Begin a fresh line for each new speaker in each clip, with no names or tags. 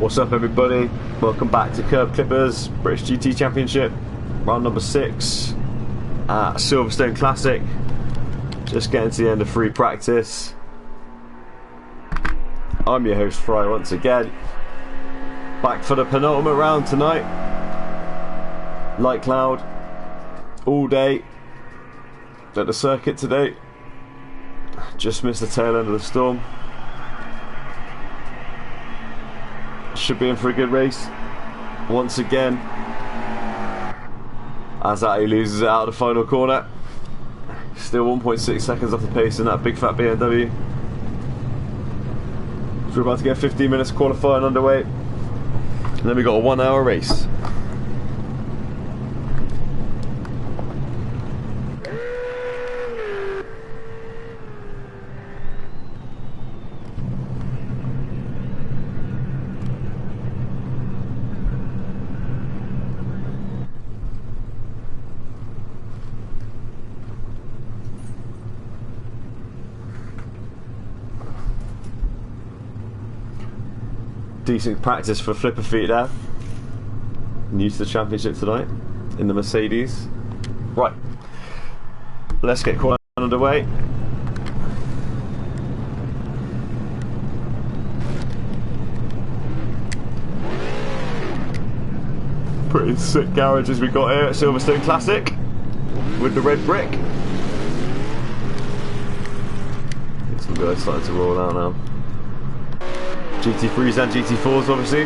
What's up, everybody? Welcome back to Kerb Clippers British GT Championship, round number 6 at Silverstone Classic. Just getting to the end of free practice. I'm your host Fry once again, back for the penultimate round tonight. Light cloud all day at the circuit today. Just missed the tail end of the storm. Should be in for a good race once again, as Atty loses it out of the final corner. Still 1.6 seconds off the pace in that big fat BMW. So we're about to get 15 minutes qualifying underway, and then we got a 1 hour race. Decent practice for flipper feet there. New to the championship tonight in the Mercedes. Right, let's get qualifying underway. Pretty sick garages we got here at Silverstone Classic with the red brick. Some guys starting to roll out now. GT3s and GT4s obviously,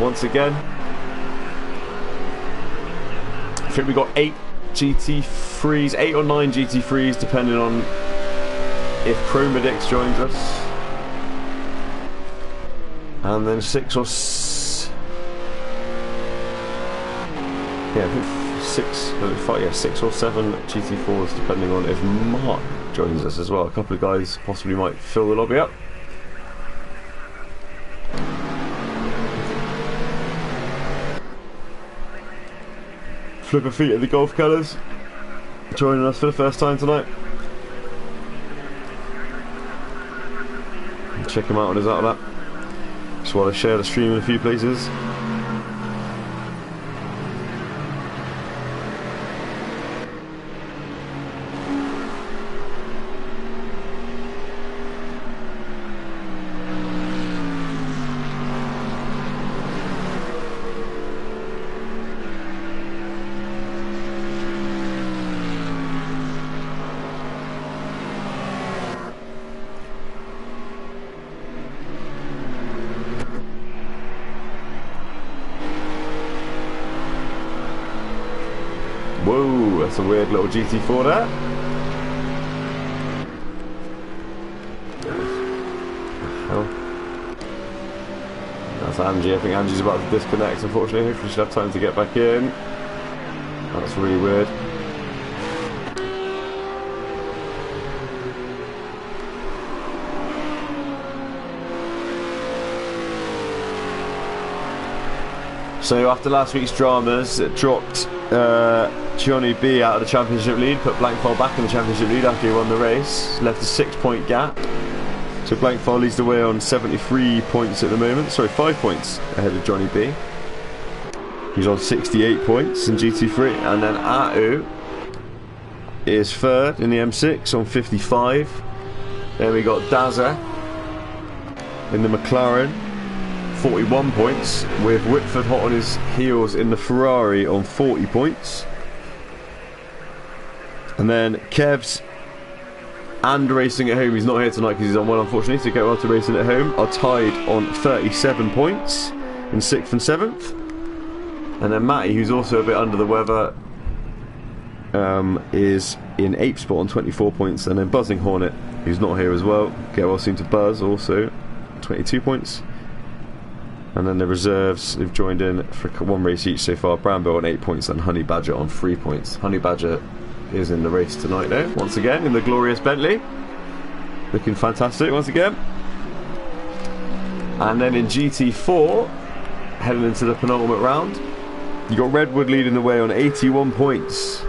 once again. I think we got 8 GT3s, 8 or 9 GT3s depending on if FRY-DIZ joins us, and then 6 or yeah, 6 or 7 GT4s depending on if Mark joins us as well. A couple of guys possibly might fill the lobby up. Flipper feet of the golf colours joining us for the first time tonight. Check him out on his outlet. Just while I share the stream in a few places. Whoa, that's a weird little GT4 there. Oh. That's Angie. I think Angie's about to disconnect, unfortunately. Hopefully she'll have time to get back in. That's really weird. So after last week's dramas, it dropped Johnny B out of the championship lead, put Blankfall back in the championship lead after he won the race, left a 6-point gap. So Blankfall leads the way on 73 points at the moment, sorry, 5 points ahead of Johnny B. He's on 68 points in GT3, and then Atu is third in the M6 on 55. Then we got Dazza in the McLaren, 41 points, with Whitford hot on his heels in the Ferrari on 40 points. And then Kev's and racing at home, he's not here tonight because he's on one unfortunately, so get well to racing at home, are tied on 37 points in 6th and 7th. And then Matty, who's also a bit under the weather, is in 8th spot on 24 points. And then Buzzing Hornet, who's not here as well, get well soon to Buzz, also 22 points. And then the reserves, they've joined in for 1 race each so far. Brambo on 8 points and Honey Badger on 3 points. Honey Badger is in the race tonight though, once again in the glorious Bentley, looking fantastic once again. And then in GT4, heading into the penultimate round, you got Redwood leading the way on 81 points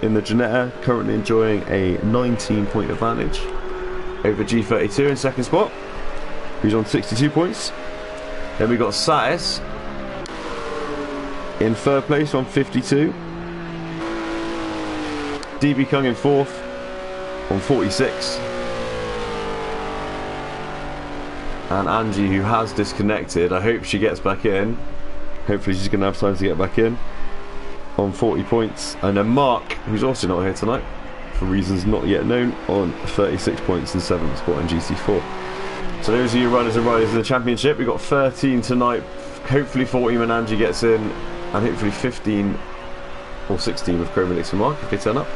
in the Ginetta, currently enjoying a 19-point advantage over G32 in second spot, who's on 62 points. Then we got Satis in third place on 52. DB Kung in fourth on 46. And Angie, who has disconnected, I hope she gets back in. Hopefully she's going to have time to get back in, on 40 points. And then Mark, who's also not here tonight for reasons not yet known, on 36 points in 7th spot in GT4. So those are your runners and riders in the championship. We've got 13 tonight. Hopefully 14 when Angie gets in, and hopefully 15 or 16 with Kerb and Mark if they turn up.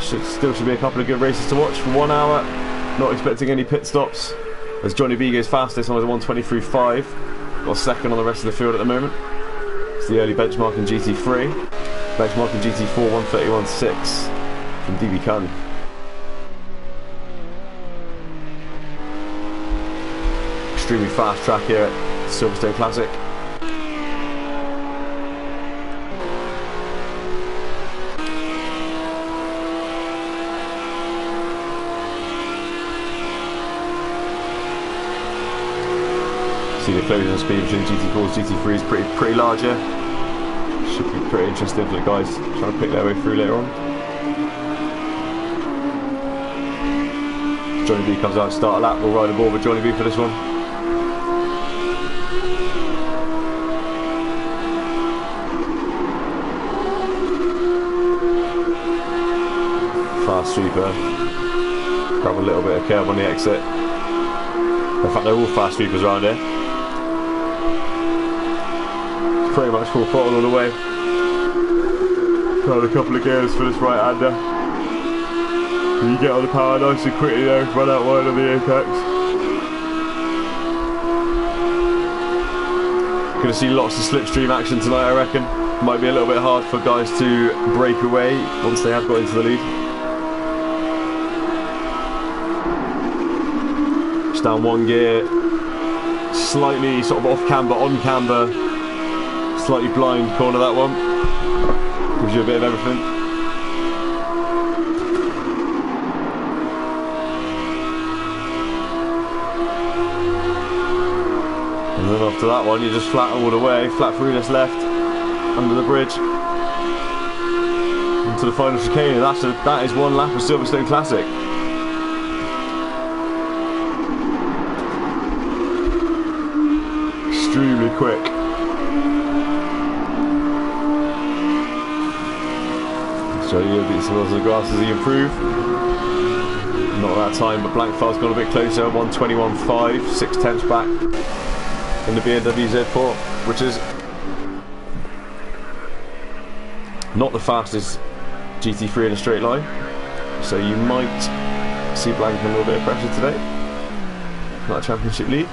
Still should be a couple of good races to watch for 1 hour. Not expecting any pit stops, as Johnny B goes fastest on his 1:23.5. Got second on the rest of the field at the moment. It's the early benchmark in GT3. Benchmark in GT4 1:31.6 from DB Kung. Extremely fast track here at Silverstone Classic. See the closing speed between GT4s and GT3 is pretty large here. Should be pretty interesting for the guys trying to pick their way through later on. Johnny B comes out to start a lap. We'll ride aboard with Johnny B for this one. Fast sweeper. Grab a little bit of curb on the exit. In fact, they're all fast sweepers around here. Pretty much full throttle all the way. Got a couple of gears for this right-hander. You get on the power nice and quickly though, run out wide on the apex. Gonna see lots of slipstream action tonight, I reckon. Might be a little bit hard for guys to break away once they have got into the lead. Just down one gear, slightly sort of off camber, on camber, slightly blind corner that one. Gives you a bit of everything. And then after that one, you just flat all the way, flat through this left, under the bridge, into the final chicane. And that is one lap of Silverstone Classic. Extremely quick. So you beat some of the grass as he improved. Not that time, but Blankfeld's got a bit closer. 1:21.5, 6/10 back in the BMW Z4, which is not the fastest GT3 in a straight line. So you might see Blank in a little bit of pressure today. Not a championship lead.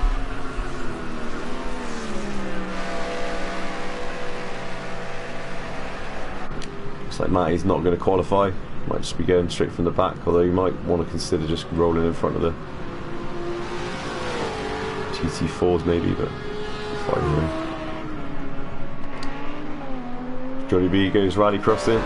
Looks like Matty's not going to qualify. Might just be going straight from the back, although you might want to consider just rolling in front of the GT4s maybe, but fine. Johnny B goes rally crossing.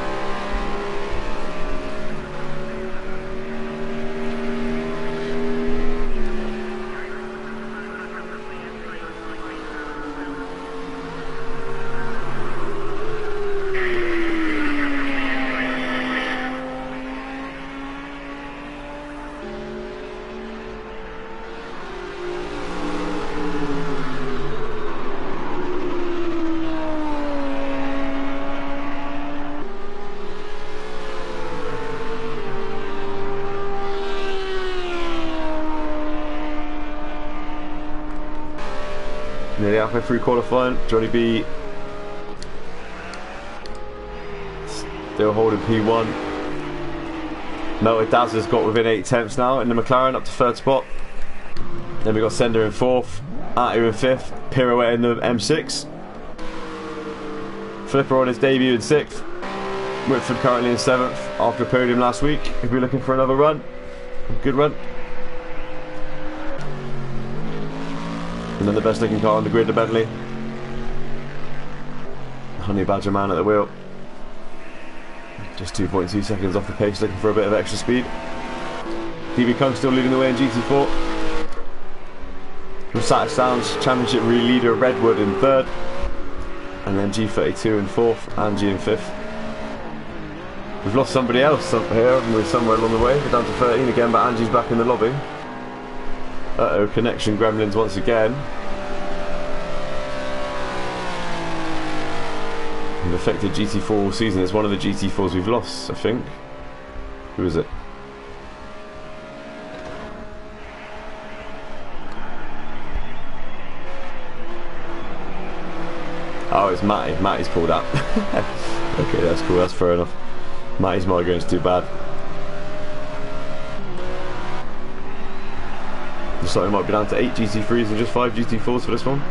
Nearly halfway through qualifying, Johnny B still holding P1. FRY-DIZ has got within 8/10 now in the McLaren, up to 3rd spot. Then we got Sender in 4th, Atu in 5th, Pirouette in the M6, Flipper on his debut in 6th, Whitford currently in 7th after a podium last week. If we're looking for another run, a good run. And then the best looking car on the grid, the Bentley. Honey Badger man at the wheel. Just 2.2 seconds off the pace, looking for a bit of extra speed. DB Kung still leading the way in GT4. From Silverstone's Championship Relay leader Redwood in 3rd, and then G32 in 4th, Angie in 5th. We've lost somebody else up here, haven't we, somewhere along the way. We're down to 13 again, but Angie's back in the lobby. Uh-oh, connection gremlins once again. An affected GT4 all season. It's one of the GT4s we've lost, I think. Who is it? Oh, it's Matty. Matty's pulled out. Okay, that's cool. That's fair enough. Matty's not going too bad. Looks like we might be down to 8 GT3s and just 5 GT4s for this one.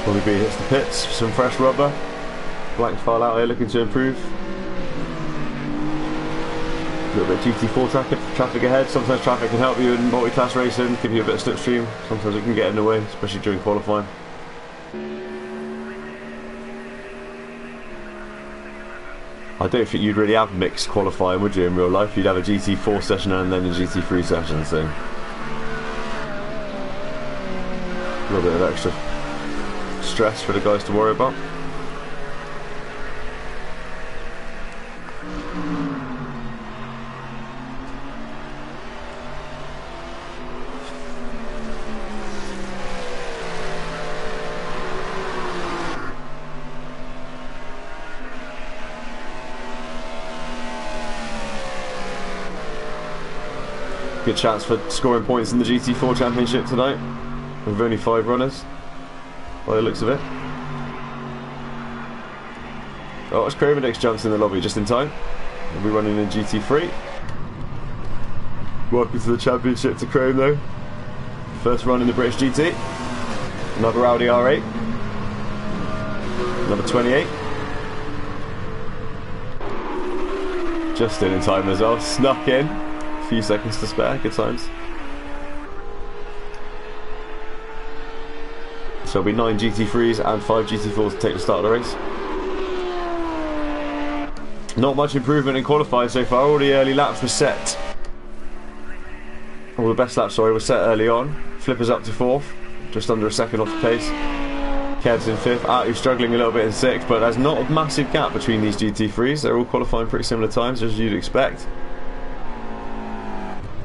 Probably B hits the pits, some fresh rubber. Blank file out here looking to improve. A little bit of GT4 traffic ahead. Sometimes traffic can help you in multi-class racing, give you a bit of slipstream. Sometimes it can get in the way, especially during qualifying. I don't think you'd really have mixed qualifying, would you, in real life? You'd have a GT4 session and then a GT3 session, so a little bit of extra stress for the guys to worry about. Good chance for scoring points in the GT4 Championship tonight, with only 5 runners by the looks of it. Oh, it's Kerb jumps in the lobby just in time. We'll be running in GT3. Welcome to the championship to Chrome though. First run in the British GT. Another Audi R8. Another 28. Just in time as well. Snuck in. A few seconds to spare. Good times. So it'll be 9 GT3s and 5 GT4s to take the start of the race. Not much improvement in qualifying so far. All the early laps were set. All the best laps, sorry, were set early on. Flipper's up to 4th, just under a second off the pace. Kerb's in 5th. Artu's struggling a little bit in 6th, but there's not a massive gap between these GT3s. They're all qualifying pretty similar times as you'd expect.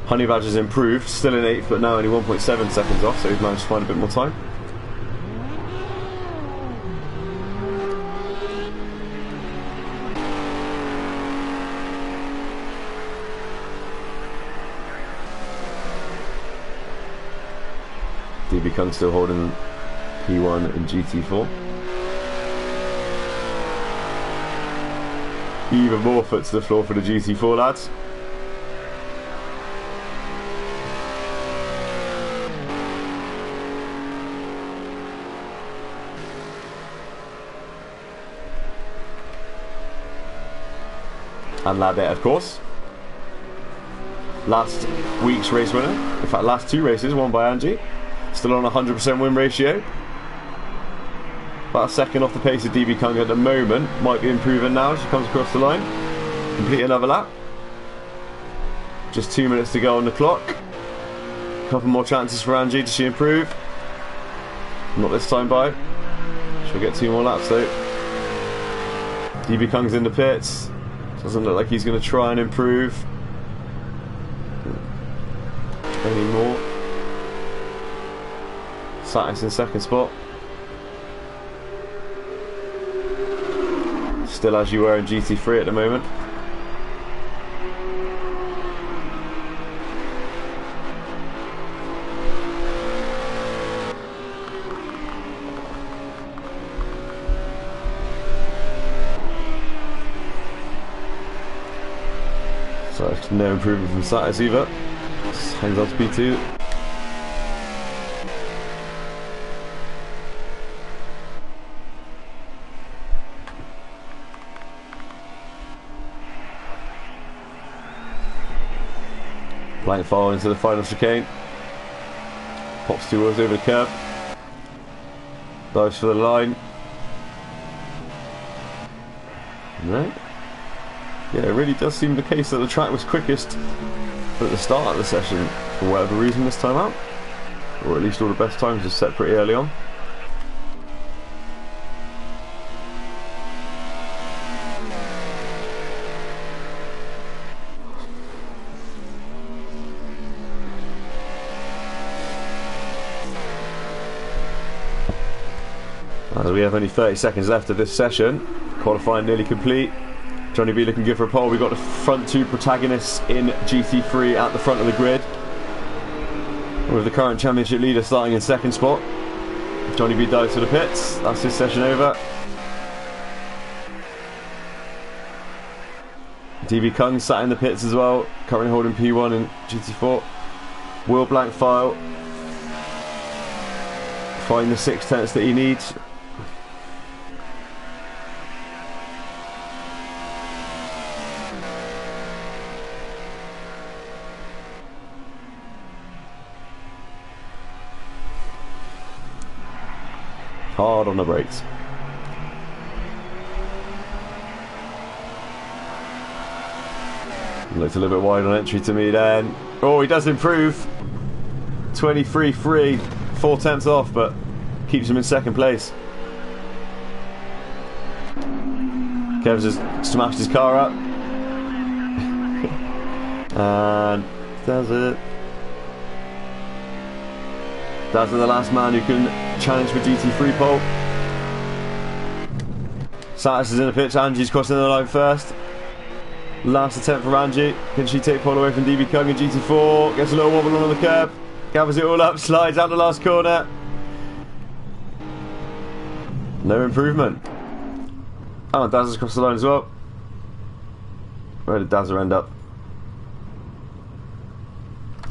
Honey Badger's improved, still in 8th, but now only 1.7 seconds off, so he's managed to find a bit more time. DB Kung still holding P1 and GT4. Even more foot to the floor for the GT4 lads. And Ladette, of course. Last week's race winner. In fact, last 2 races won by Angie. Still on a 100% win ratio. About a second off the pace of DB Kung at the moment. Might be improving now as she comes across the line. Complete another lap. Just 2 minutes to go on the clock. A couple more chances for Angie. Does she improve? Not this time by. She'll get 2 more laps though. DB Kung's in the pits. Doesn't look like he's going to try and improve anymore. Satis in 2nd spot. Still as you were in GT3 at the moment. So no improvement from Satis either. Hangs on to P2. Blank file into the final chicane. Pops 2 wheels over the curb. Dives for the line. Right. Yeah, it really does seem the case that the track was quickest at the start of the session for whatever reason this time out. Or at least all the best times are set pretty early on. As we have only 30 seconds left of this session, qualifying nearly complete. Johnny B looking good for a pole. We've got the front two protagonists in GT3 at the front of the grid, with the current championship leader starting in second spot. Johnny B dives to the pits. That's his session over. DB Kung sat in the pits as well, currently holding P1 in GT4. Wheel blank file. Find the 6/10 that he needs. Hard on the brakes. Looked a little bit wide on entry to me then. Oh, he does improve. 23.3, 4/10 off, but keeps him in second place. Kev's just smashed his car up. And does it. That's the last man who can challenge for GT3 pole. Satis is in the pitch. Angie's crossing the line first. Last attempt for Angie. Can she take pole away from DB Kung in GT4? Gets a little wobble on the curb. Gathers it all up. Slides out the last corner. No improvement. Oh, Dazza's across the line as well. Where did Dazza end up?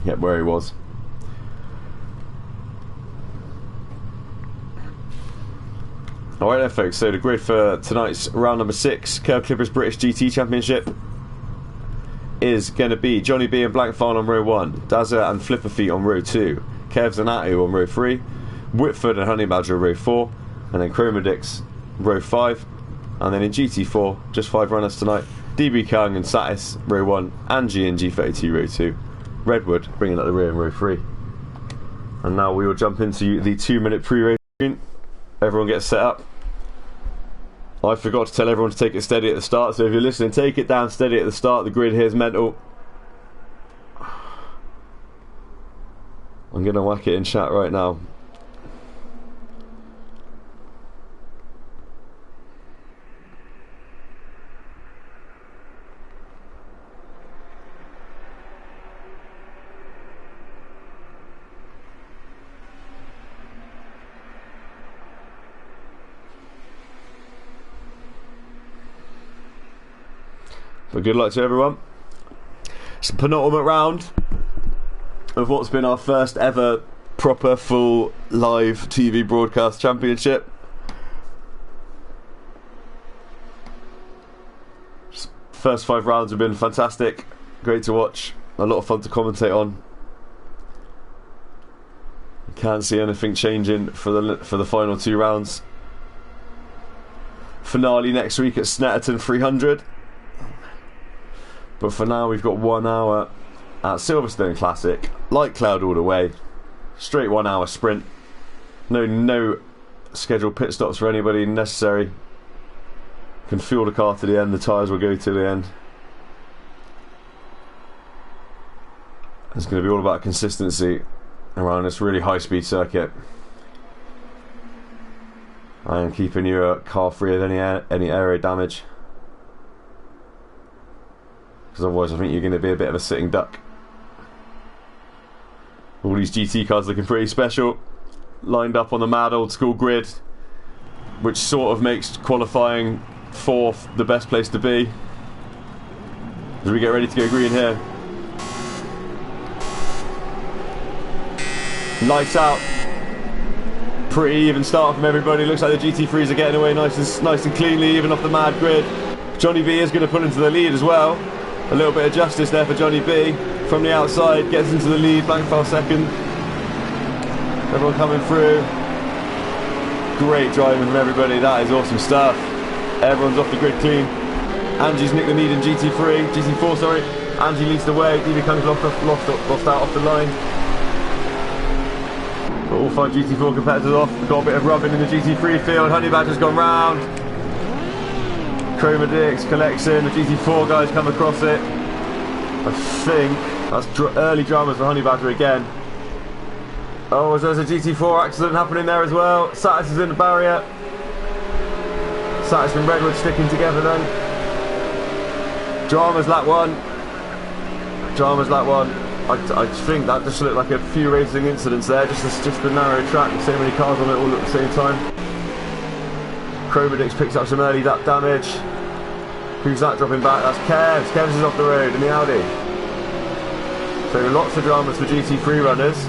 Yep, where he was. Alright then folks, so the grid for tonight's round number 6 Kerb Clippers British GT Championship is going to be Johnny B and Blankfile on row 1, Dazza and Flipper Feet on row 2, Kevs and Atu on row 3, Whitford and Honey Badger on row 4, and then Chromodix row 5, and then in GT4, just 5 runners tonight, DB Kung and Satis row 1, Angie and G32 row 2, Redwood bringing up the rear in row 3. And now we will jump into the 2-minute pre-race screen. Everyone gets set up. I forgot to tell everyone to take it steady at the start, so if you're listening, take it down steady at the start. The grid here is mental. I'm going to whack it in chat right now. But good luck to everyone. It's the penultimate round of what's been our first ever proper full live TV broadcast championship. First 5 rounds have been fantastic, great to watch, a lot of fun to commentate on. Can't see anything changing for the final 2 rounds. Finale next week at Snetterton 300. But for now, we've got 1 hour at Silverstone Classic. Light cloud all the way. Straight 1 hour sprint. No scheduled pit stops for anybody necessary. Can fuel the car to the end. The tyres will go to the end. It's going to be all about consistency around this really high speed circuit. I am keeping your car free of any aero damage. Because otherwise I think you're going to be a bit of a sitting duck. All these GT cars looking pretty special, lined up on the mad old school grid, which sort of makes qualifying 4th the best place to be. As we get ready to go green here. Lights out. Pretty even start from everybody. Looks like the GT3s are getting away nice and cleanly, even off the mad grid. Johnny B is going to pull into the lead as well. A little bit of justice there for Johnny B. From the outside, gets into the lead. Blankfile second. Everyone coming through. Great driving from everybody. That is awesome stuff. Everyone's off the grid clean. Angie's nicked the lead in GT4, sorry. Angie leads the way. DB Kung's lost out off the line. Got all 5 GT4 competitors off. We've got a bit of rubbing in the GT3 field. Honey Badger's gone round. FRY-DIZ collects in. The GT4 guys come across it. I think that's early dramas for Honey Badger again. Oh, there's a GT4 accident happening there as well. Satis is in the barrier. Satis and Redwood sticking together then. Dramas lap 1. Dramas lap 1. I think that just looked like a few racing incidents there. Just a narrow track with so many cars on it all at the same time. FRY-DIZ picks up some early lap damage. Who's that dropping back? That's Kerb. Kerb is off the road in the Audi. So lots of dramas for GT3 runners.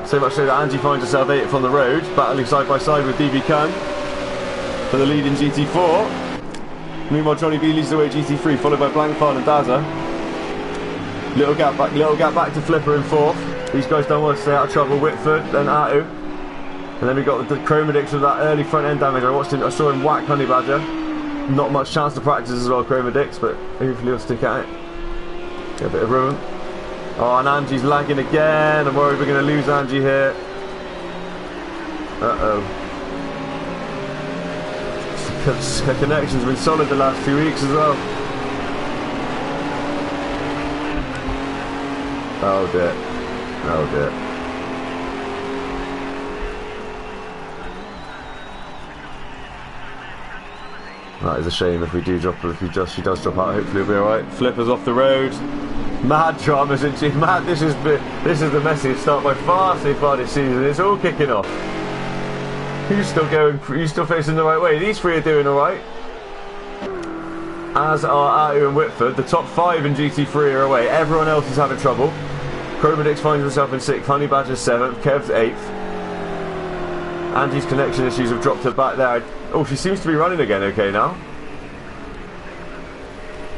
So much so that Angie finds herself 8th on the road, battling side by side with DB Kung for the lead in GT4. Meanwhile, Johnny B leads the way GT3, followed by Blankfile and Dazza. Little gap back to Flipper in 4th. These guys don't want to stay out of trouble. Whitford, then Atu. And then we got the FRY-DIZ with that early front end damage. I saw him whack Honey Badger. Not much chance to practice as well, FRY-DIZ, but hopefully he'll stick at it. Get a bit of rhythm. Oh, and Angie's lagging again. I'm worried we're going to lose Angie here. Uh-oh. Her connection's been solid the last few weeks as well. Oh dear. Oh dear. That is a shame if we do drop, she does drop out. Hopefully it'll be alright. Flipper's off the road. Mad dramas in G. Mad. This is the messiest start by far so far this season. It's all kicking off. Who's still going? Who's still facing the right way? These 3 are doing alright. As are Atu and Whitford. The top 5 in GT3 are away. Everyone else is having trouble. FRY-DIZ finds himself in 6th. Honey Badger's 7th. Kev's 8th. Angie's connection issues have dropped her back there. Oh, she seems to be running again okay now.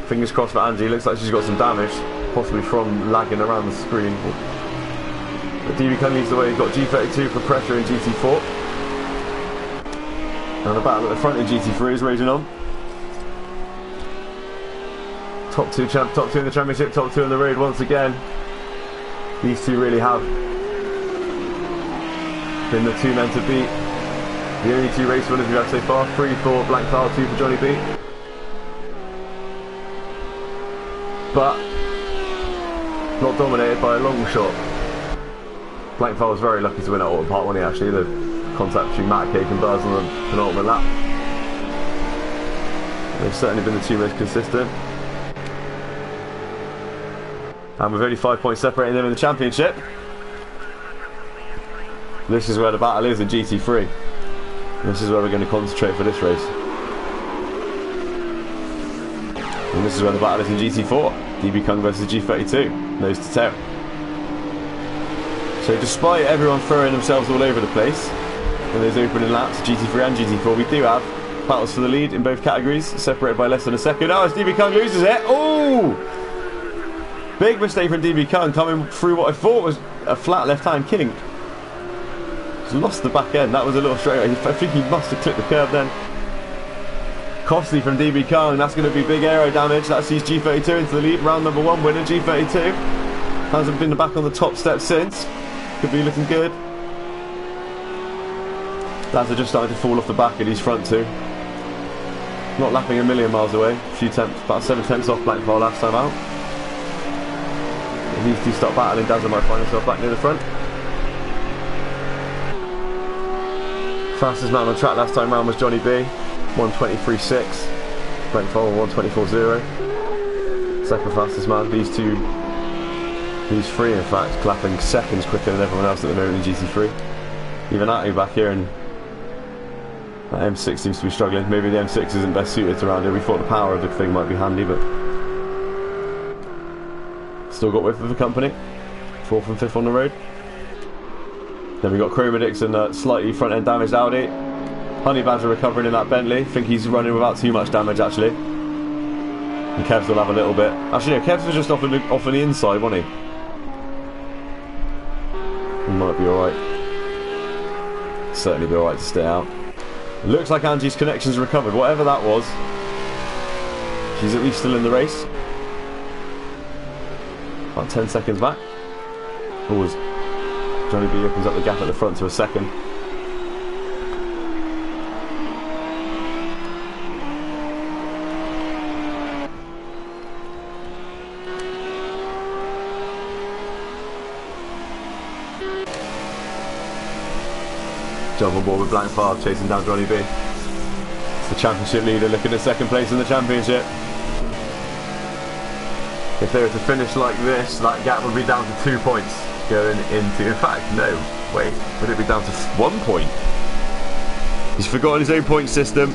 Fingers crossed for Angie. Looks like she's got some damage, possibly from lagging around the screen. But DB Kung leads the way. He's got G32 for pressure in GT4. And the battle at the front in GT3 is raging on. Top two in the championship, top 2 on the road once again. These 2 really have been the 2 men to beat. The only 2 race winners we've had so far. 3 for Blankfile, 2 for Johnny B. But not dominated by a long shot. Blankfile was very lucky to win at Autumn Park, wasn't he, actually? The contact between Matt Cake and Buzz on the penultimate lap. They've certainly been the 2 most consistent. And with only 5 points separating them in the championship, this is where the battle is in GT3. This is where we're going to concentrate for this race. And this is where the battle is in GT4. DB Kung versus G32, nose to tail. So despite everyone throwing themselves all over the place in those opening laps, GT3 and GT4, we do have battles for the lead in both categories, separated by less than a second. Oh, as DB Kung loses it. Oh! Big mistake from DB Kung coming through what I thought was a flat left-hand kink. He's lost the back end. That was a little straight. I think he must have clipped the curb then. Costly from DB Kung. That's going to be big aero damage. That sees G32 into the lead. Round number 1 winner, G32. Hasn't been back on the top step since. Could be looking good. Lads are just starting to fall off the back of these front 2. Not lapping a million miles away. A few tenths, about 7 tenths off Blankfile last time out. If these 2 start battling, Dazza might find himself back near the front. Fastest man on track last time round was Johnny B. 1:23.6. Blankfile 1:24.0. Second fastest man. These 3 in fact clapping seconds quicker than everyone else at the moment in GT3. Even Atu back here, and that M6 seems to be struggling. Maybe the M6 isn't best suited around here. We thought the power of the thing might be handy, but still got width of the company. 4th and 5th on the road. Then we got FRY-DIZ and a slightly front end damaged Audi. Honey Badger recovering in that Bentley. I think he's running without too much damage actually. And Kev's will have a little bit. Actually no, Kev's was just off on the inside, wasn't he? He might be alright. Certainly be alright to stay out. It looks like Angie's connection's recovered. Whatever that was, she's at least still in the race. About 10 seconds back. Always Johnny B opens up the gap at the front to a second. Jump on board with Blank Favre chasing down Johnny B. It's the championship leader looking at 2nd place in the championship. If they were to finish like this, that gap would be down to 2 points going into... In fact, no. Wait, would it be down to 1 point? He's forgotten his own point system. I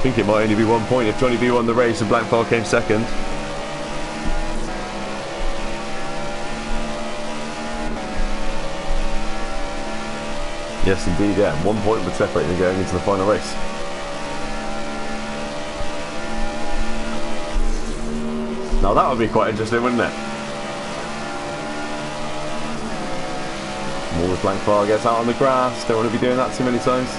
think it might only be 1 point if Johnny B won the race and Blank Favre came 2nd. Yes, indeed, yeah. 1 point would separate them going into the final race. Now that would be quite interesting, wouldn't it? More as Blank Favre gets out on the grass. Don't want to be doing that too many times.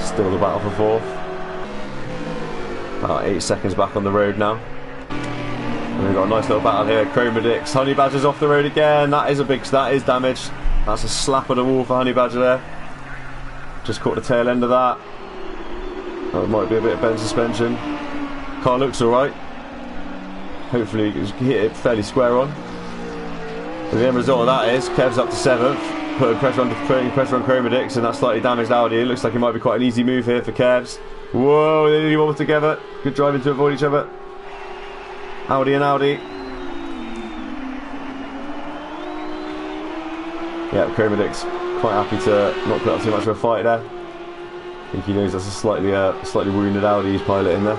Still the battle for 4th. About 8 seconds back on the road now. And we've got a nice little battle here. FRY-DIZ. Honey Badger's off the road again. That is damage. That's a slap on the wall for Honey Badger there. Just caught the tail end of that. Oh, it might be a bit of bent suspension. Car looks alright. Hopefully he hit it fairly square on. And the end result of that is Kev's up to 7th. Putting pressure on FRY-DIZ and that slightly damaged Audi. It looks like it might be quite an easy move here for Kevs. Whoa, they nearly wobbled together. Good driving to avoid each other. Audi and Audi. Yeah, FRY-DIZ quite happy to not put up too much of a fight there. I think he knows that's a slightly wounded Audi he's piloting there.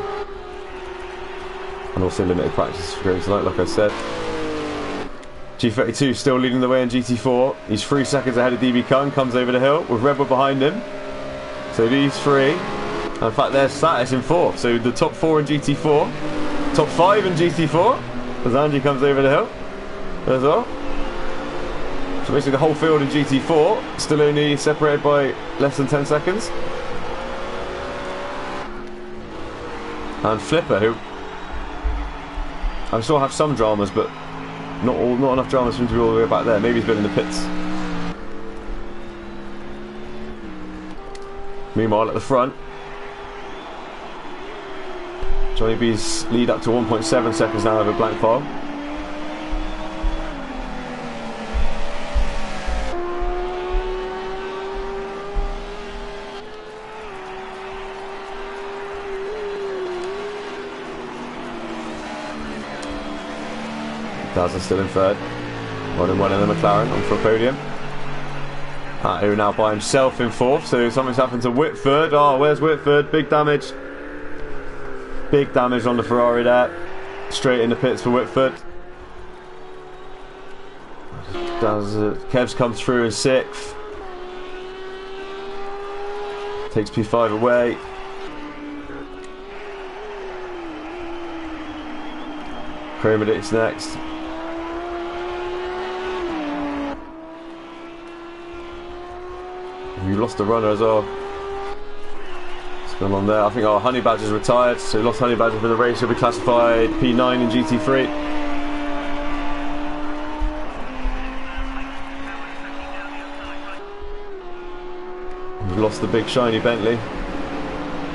And also limited practice for going tonight, like I said. G32 still leading the way in GT4. He's 3 seconds ahead of DB Kung, comes over the hill with Red Bull behind him. So these 3. And in fact, there's Satis in 4th. So the top 4 in GT4. Top 5 in GT4. As Angie comes over the hill as well. So basically the whole field in GT4 still only separated by less than 10 seconds. And Flipper, who I'm sure have some dramas, but not enough dramas for him to be all the way back there. Maybe he's been in the pits. Meanwhile, at the front, Johnny B's lead up to 1.7 seconds now over Blank Favre. Daz is still in 3rd. 1 and 1 in the McLaren on for a podium. Who now by himself in 4th, so something's happened to Whitford. Oh, where's Whitford? Big damage. Big damage on the Ferrari there. Straight in the pits for Whitford. Kev's come through in 6th. Takes P5 away. FRY-DIZ next. We lost a runner as well. What's going on there? I think our Honey Badger's retired, so we lost Honey Badger for the race. He'll be classified P9 in GT3. We've lost the big shiny Bentley.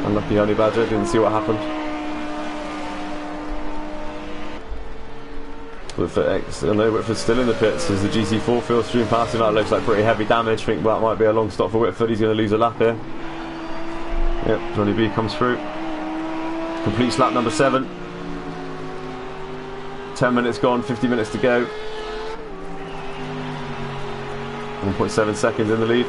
Unlucky Honey Badger, didn't see what happened. Whitford's still in the pits as the GT4 feels stream past him. That looks like pretty heavy damage. I think that might be a long stop for Whitford. He's going to lose a lap here. Yep, Johnny B comes through. Completes lap number 7. 10 minutes gone, 50 minutes to go. 1.7 seconds in the lead.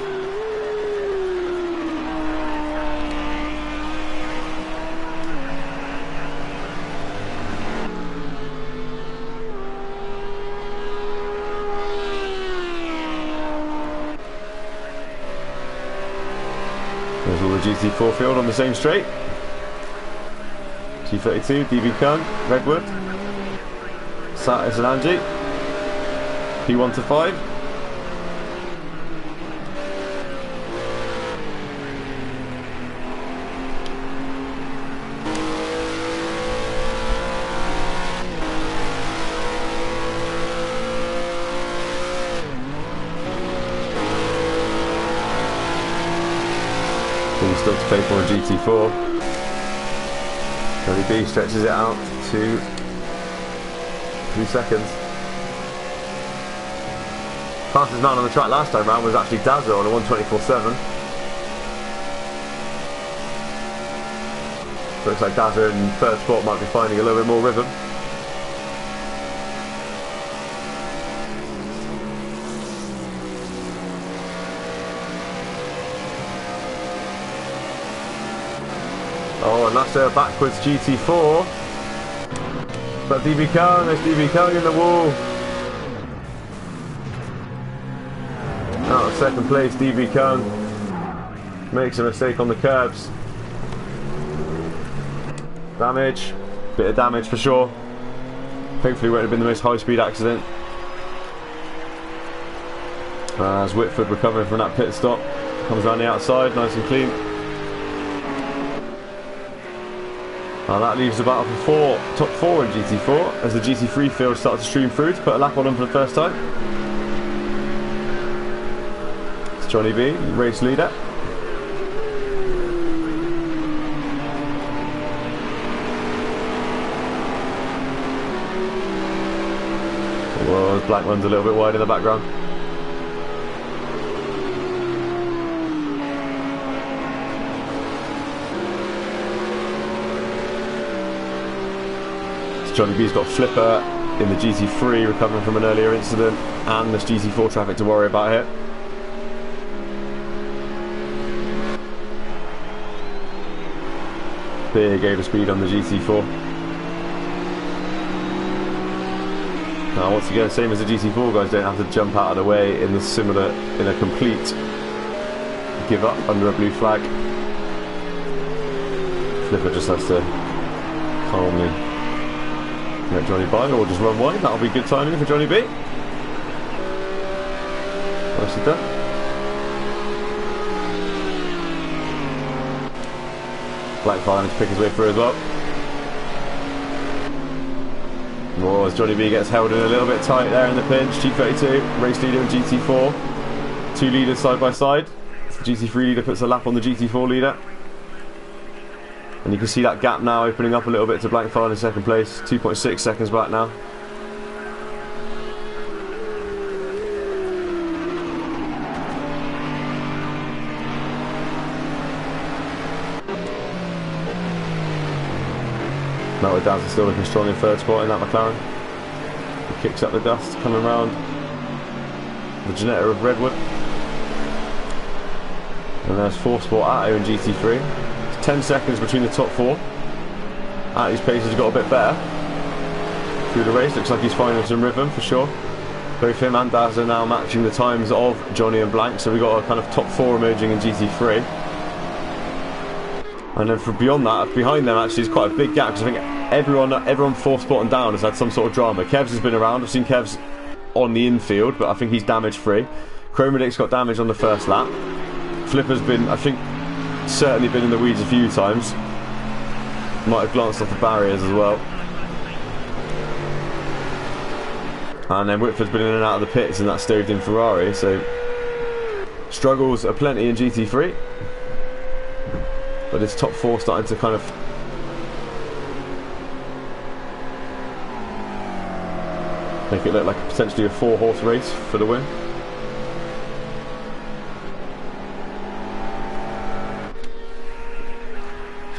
There's all the GT4 field on the same straight. G32, DB Kung, Redwood, Satis and Angie, P1 to 5. All still to play for a GT4. Johnny B stretches it out to 3 seconds. Fastest man on the track last time round was actually DIZ on a 1:24.7. Looks like DIZ in third spot might be finding a little bit more rhythm. Oh, and that's a backwards GT4. But DB Kung, there's DB Kung in the wall. Out of second place, DB Kung makes a mistake on the curbs. Damage, bit of damage for sure. Hopefully it won't have been the most high-speed accident. As Whitford recovering from that pit stop, comes around the outside, nice and clean. And that leaves about top four in GT4 as the GT3 field starts to stream through to put a lap on them for the first time. It's Johnny B, race leader. Well, the black one's a little bit wide in the background. Johnny B's got Flipper in the GT3 recovering from an earlier incident, and there's GT4 traffic to worry about here. Big overspeed on the GT4. Now once again, same as the GT4 guys, don't have to jump out of the way in a complete give up under a blue flag. Flipper just has to calmly let Johnny by, or just run wide. That'll be good timing for Johnny B. Nicely done. Black Fire to pick his way through as well. More as Johnny B gets held in a little bit tight there in the pinch. G32, race leader and GT4. Two leaders side by side. The GT3 leader puts a lap on the GT4 leader. And you can see that gap now opening up a little bit to Blank Fire in second place. 2.6 seconds back now. Melted Daz is still looking strong in third spot in that McLaren. He kicks up the dust coming round the Janetta of Redwood. And there's fourth spot Atto in GT3. 10 seconds between the top four. Atty's pace has got a bit better through the race. Looks like he's finding some rhythm for sure. Both him and Daz are now matching the times of Johnny and Blank, so we've got a kind of top four emerging in GT3. And then from beyond that, behind them actually is quite a big gap, because I think everyone fourth spot and down has had some sort of drama. Kev's has been around. I've seen Kev's on the infield, but I think he's damage free. Chromedic's got damage on the first lap. Flipper's been, I think, certainly been in the weeds a few times. Might have glanced off the barriers as well. And then Whitford's been in and out of the pits in that stoved in Ferrari, so struggles are plenty in GT3. But it's top four starting to kind of make it look like potentially a 4-horse race for the win.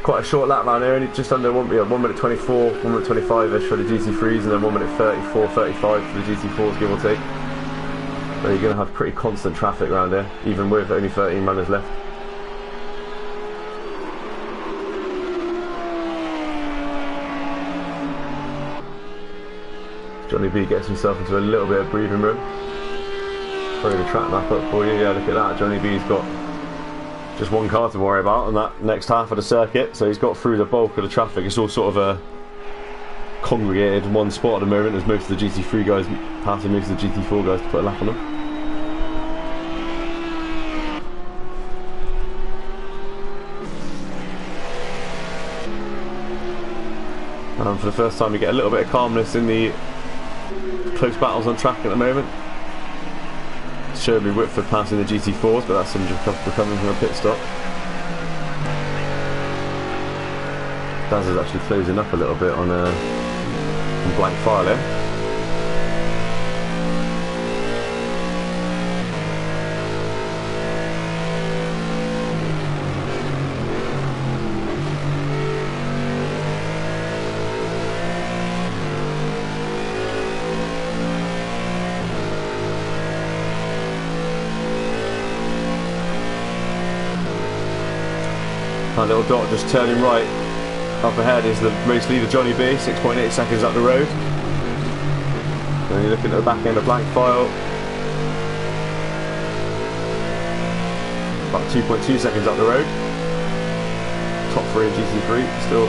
Quite a short lap round here, only just under 1 minute 24, 1 minute 25ish for the GT3s, and then 1 minute 34, 35 for the GT4s, give or take. So you're going to have pretty constant traffic around here, even with only 13 runners left. Johnny B gets himself into a little bit of breathing room. Throw the track map up for you. Yeah, look at that. Johnny B's got just one car to worry about on that next half of the circuit, so he's got through the bulk of the traffic. It's all sort of congregated in one spot at the moment, as most of the GT3 guys passing most of the GT4 guys to put a lap on them. And for the first time we get a little bit of calmness in the close battles on track at the moment. Sherby Whitford passing the GT4s, but that's him recovering from a pit stop. Daz is actually closing up a little bit on blank fire there. That little dot just turning right up ahead is the race leader Johnny B, 6.8 seconds up the road. Then you're looking at the back end of blank file, about 2.2 seconds up the road. Top 3 in GT3 still.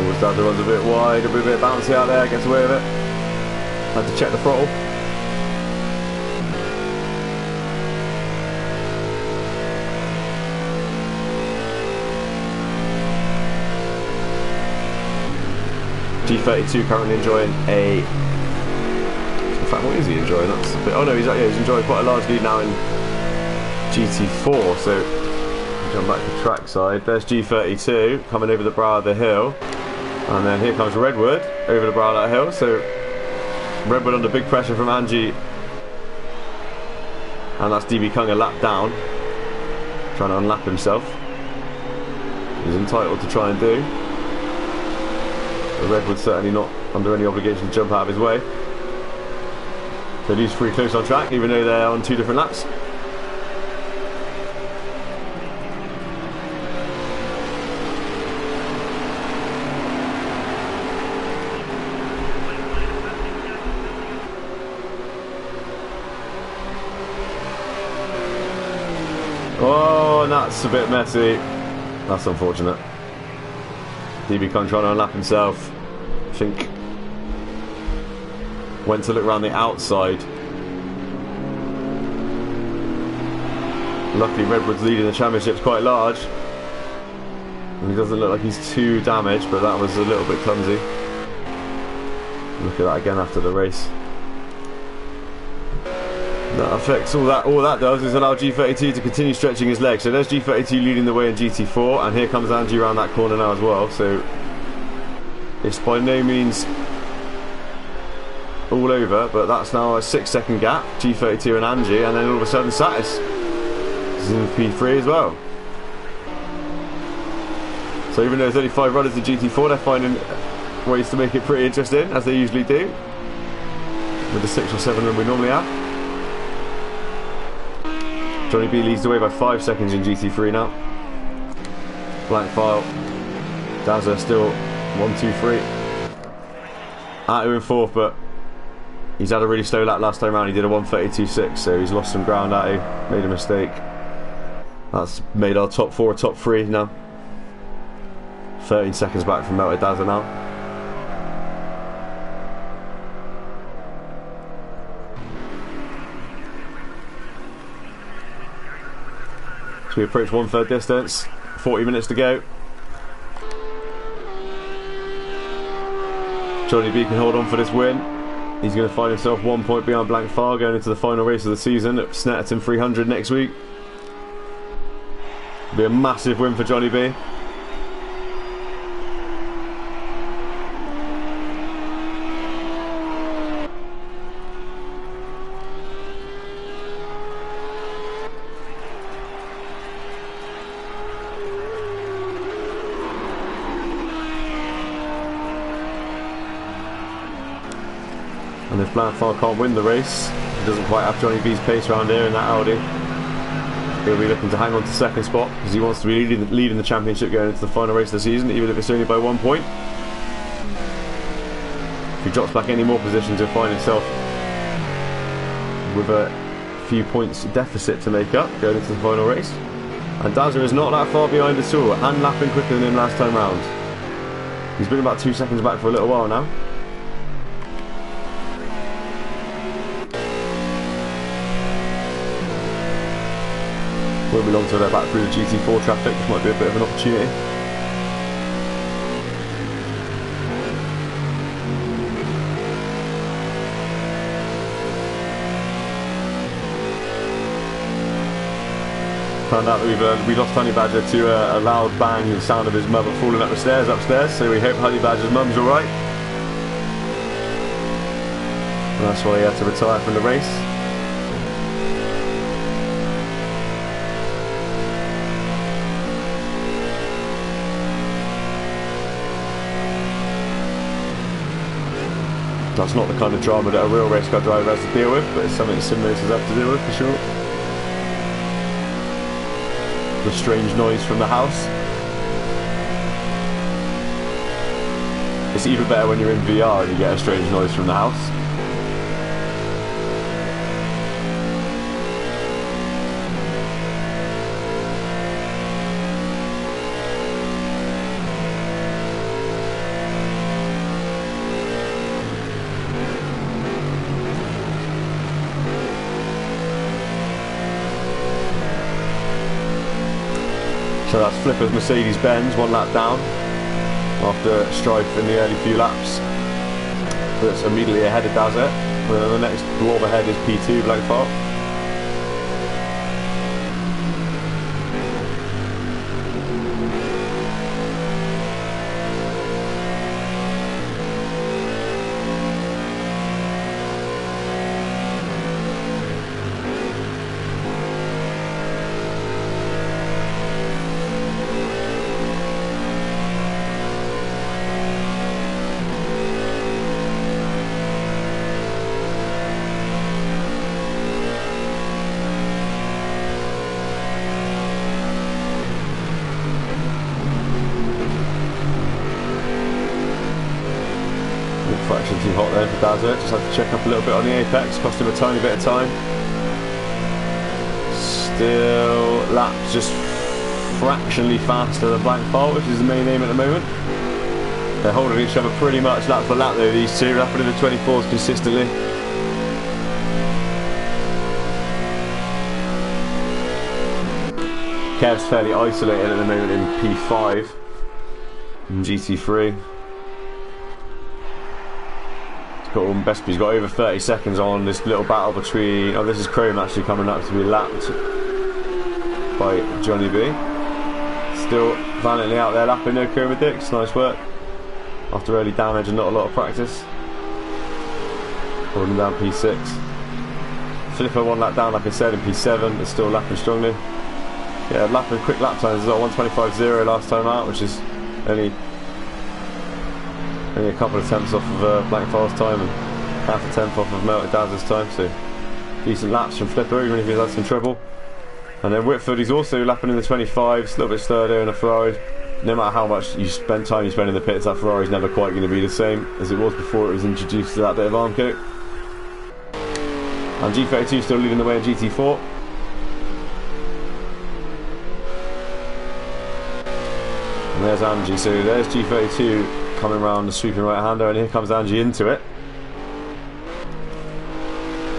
Always down the runs a bit wide, a bit bouncy out there, gets away with it. Had to check the throttle. G32 currently enjoying a... In fact, what is he enjoying? That's a bit... Oh no, he's enjoying quite a large lead now in GT4, so jump back to track side. There's G32 coming over the brow of the hill, and then here comes Redwood over the brow of that hill. So Redwood under big pressure from Angie, and that's DB Kung a lap down, trying to unlap himself. He's entitled to try and do. Redwood's certainly not under any obligation to jump out of his way. So these three close on track, even though they're on 2 different laps. Oh, and that's a bit messy. That's unfortunate. DB Kung trying to unlap himself. I think went to look around the outside. Luckily Redwood's leading the championship's quite large, and he doesn't look like he's too damaged, but that was a little bit clumsy. Look at that again after the race. That affects all that does is allow G32 to continue stretching his legs. So there's G32 leading the way in GT4, and here comes Angie around that corner now as well. So it's by no means all over, but that's now a 6-second gap, G32 and Angie, and then all of a sudden Satis is in P3 as well. So even though there's only 5 runners in GT4, they're finding ways to make it pretty interesting, as they usually do, with the 6 or 7 run we normally have. Johnny B leads the way by 5 seconds in GT3 now. Blank file. Dazza still 1, 2, 3. Attu in 4th, but he's had a really slow lap last time around. He did a 1:32.6, so he's lost some ground. Attu made a mistake. That's made our top 4 top 3 now. 13 seconds back from Melted Dazza now. We approach 1/3 distance, 40 minutes to go. Johnny B can hold on for this win. He's going to find himself 1 point behind Blank Far going into the final race of the season at Snetterton 300 next week. It'll be a massive win for Johnny B. if Blanfard can't win the race, he doesn't quite have Johnny B's pace around here in that Audi. He'll be looking to hang on to second spot because he wants to be leading the championship going into the final race of the season, even if it's only by 1 point. If he drops back any more positions, he'll find himself with a few points deficit to make up going into the final race. And Dazza is not that far behind at all, and lapping quicker than him last time round. He's been about 2 seconds back for a little while now. Won't be long till they're back through the GT4 traffic, which might be a bit of an opportunity. Found out that we lost Honey Badger to a loud bang and sound of his mother falling up the stairs upstairs, so we hope Honey Badger's mum's alright. And that's why he had to retire from the race. That's not the kind of drama that a real race car driver has to deal with, but it's something sim racers have to deal with for sure. The strange noise from the house. It's even better when you're in VR and you get a strange noise from the house. So that's Flipper's Mercedes-Benz, 1 lap down after strife in the early few laps. That's immediately ahead of Dazza. And then the next blob ahead is P2, Blanfard. Fraction too hot there for Dazza, just had to check up a little bit on the apex, cost him a tiny bit of time. Still laps just fractionally faster than Blanfard, which is the main aim at the moment. They're holding each other pretty much lap for lap though, these two, lapping in the 24s consistently. Kerb's fairly isolated at the moment in P5 and GT3. He's got over 30 seconds on this little battle between... Oh, this is Chrome actually coming up to be lapped by Johnny B. Still valiantly out there lapping, no Kerb Dix. Nice work. After early damage and not a lot of practice. Holding down P6. Flipper 1 lap down, like I said, in P7. It's still lapping strongly. Yeah, lapping quick lap times as well. 1:25.0 last time out, which is only a couple of tenths off of Blanfard's time and half a tenth off of Melted Daz's time, so decent laps from Flipper, even if he's had some trouble. And then Whitford, he's also lapping in the 25s, a little bit slower there in a Ferrari. No matter how much time you spend in the pits, that Ferrari's never quite going to be the same as it was before it was introduced to that bit of arm coat. And G32 still leading the way in GT4. And there's Angie, so there's G32 coming round the sweeping right hander, and here comes Angie into it.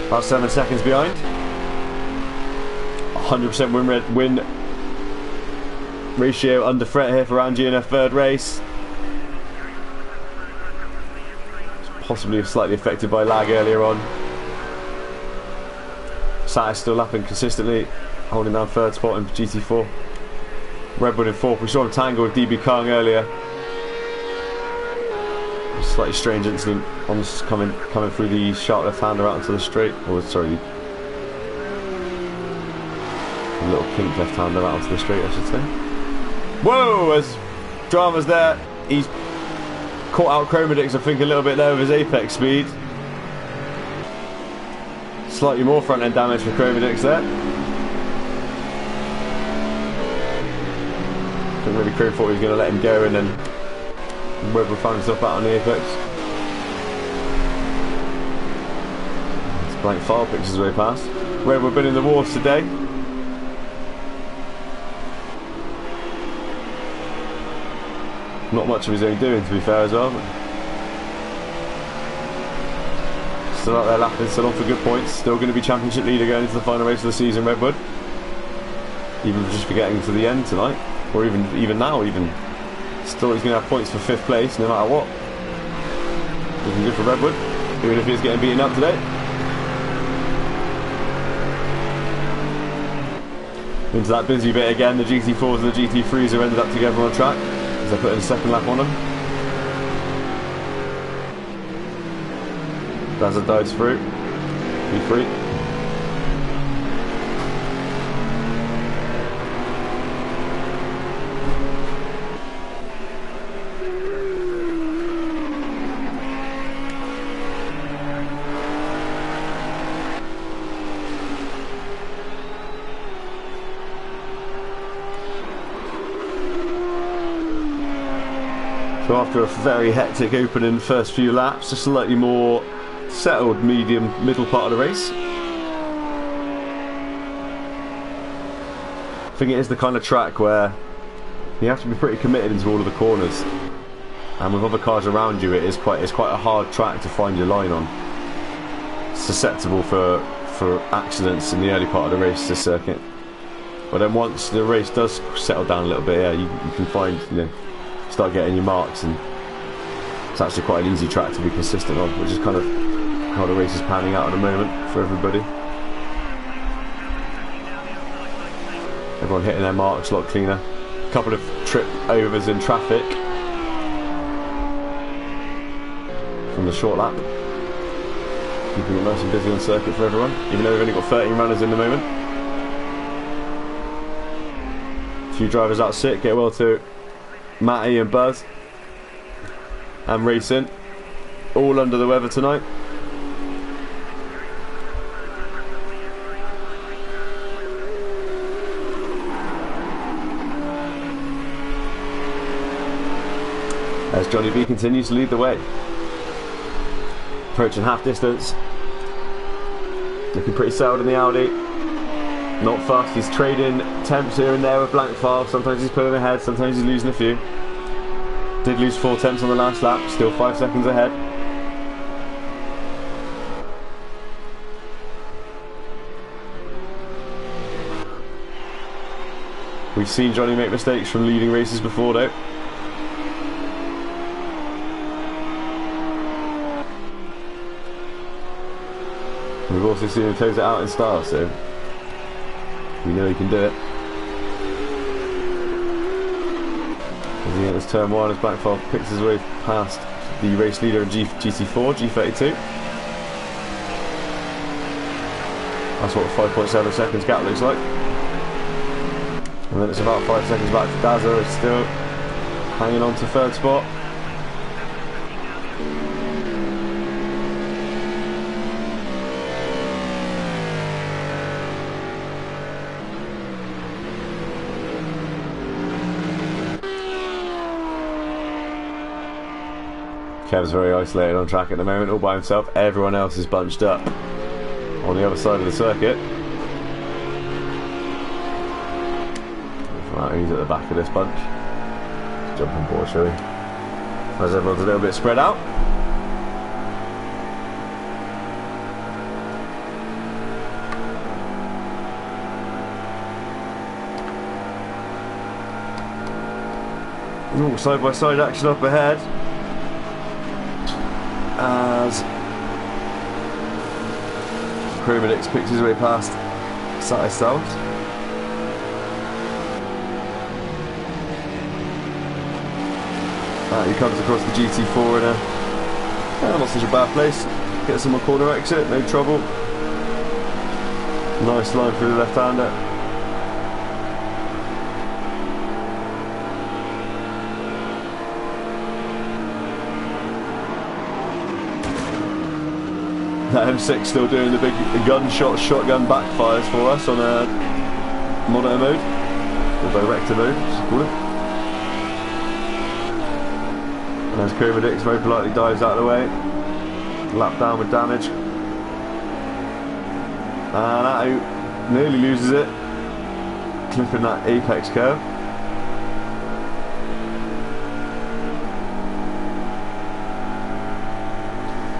About 7 seconds behind. 100% win ratio under threat here for Angie in her third race. Possibly slightly affected by lag earlier on. Satis still lapping consistently, holding down third spot in GT4. Redwood in fourth. We saw him tangle with DB Kung earlier. A slightly strange incident on coming through the sharp left-hander out into the straight. Or sorry, a little pink left-hander out onto the straight, I should say. Whoa! As drama's there. He's caught out Chromodix, I think, a little bit there with his apex speed. Slightly more front end damage for FRY-DIZ there. Couldn't really Kerb thought he was going to let him go, and then Webber found himself out on the apex. This blank file picks his way past. Webber been in the wars today. Not much of his own doing, to be fair, as well. Still out there lapping, still on for good points. Still going to be championship leader going into the final race of the season, Redwood. Even just for getting to the end tonight, or even now, still he's going to have points for 5th place, no matter what. Looking good for Redwood, even if he's getting beaten up today. Into that busy bit again. The GT4s and the GT3s are ended up together on track as they put in a second lap on them. Bazza dives through. Be free. So after a very hectic opening first few laps, just slightly more settled middle part of the race. I think it is the kind of track where you have to be pretty committed into all of the corners, and with other cars around you, it's quite a hard track to find your line on. It's susceptible for accidents in the early part of the race, this circuit. But then once the race does settle down a little bit, yeah, you can find, start getting your marks, and it's actually quite an easy track to be consistent on, which is kind of how the race is panning out at the moment for everybody. Everyone hitting their marks a lot cleaner. A couple of trip overs in traffic from the short lap, keeping it nice and busy on circuit for everyone, even though we've only got 13 runners in the moment. A few drivers out sick. Get well to Matty and Buzz and Racing, all under the weather tonight. As Johnny B continues to lead the way, approaching half distance, looking pretty settled in the Audi. Not fast, he's trading temps here and there with blank file. Sometimes he's pulling ahead, sometimes he's losing a few. Did lose 4 temps on the last lap, still 5 seconds ahead. We've seen Johnny make mistakes from leading races before though. We've also seen him close it out in style, so we know he can do it. As he enters turn 1, as Blackfall picks his way past the race leader in GT4, G32. That's what 5.7 seconds gap looks like. And then it's about 5 seconds back to Dazza, it's still hanging on to 3rd spot. Kev's very isolated on track at the moment, all by himself. Everyone else is bunched up on the other side of the circuit. Right, he's at the back of this bunch. Jumping board, shall we? As everyone's a little bit spread out. Ooh, side by side action up ahead. As FRY-DIZ picks his way past Saturday Styles. He comes across the GT4 in a not such a bad place. Gets him on corner exit, no trouble. Nice line through the left-hander. That M6 still doing the big gunshot shotgun backfires for us on a monitor mode, or director mode, as you call it. And as FRY-DIZ very politely dives out of the way, lap down with damage. And Attu nearly loses it, clipping that apex curve.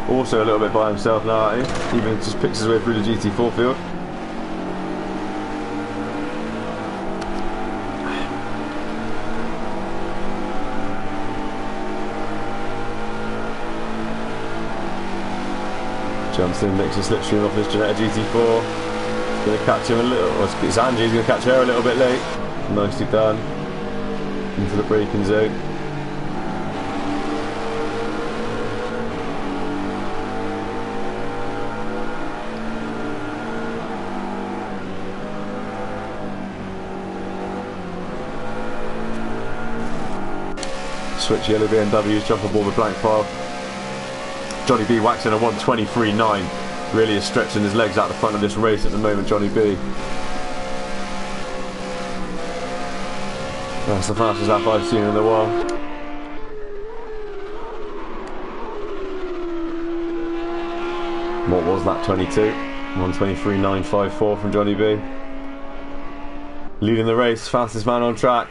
Also a little bit by himself now, even just picks his way through the GT4 field. Jumps in, makes a slipstream off this Ginetta GT4. He's going to catch him a little, or it's Angie, he's going to catch her a little bit late. Nicely done. Into the braking zone. Switch yellow BMWs, jump aboard with blank file. Johnny B waxing a 1:23.9. Really is stretching his legs out the front of this race at the moment, Johnny B. That's the fastest lap I've seen in a while. What was that, 22? 1:23.954 from Johnny B. Leading the race, fastest man on track.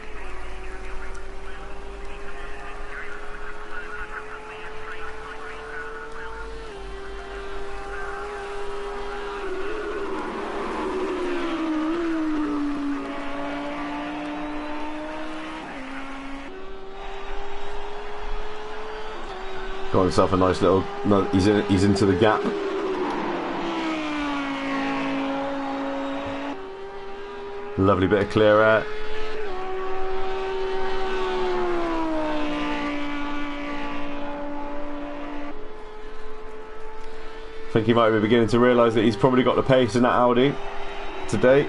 Got himself a nice little. No, he's into the gap. Lovely bit of clear air. I think he might be beginning to realise that he's probably got the pace in that Audi today,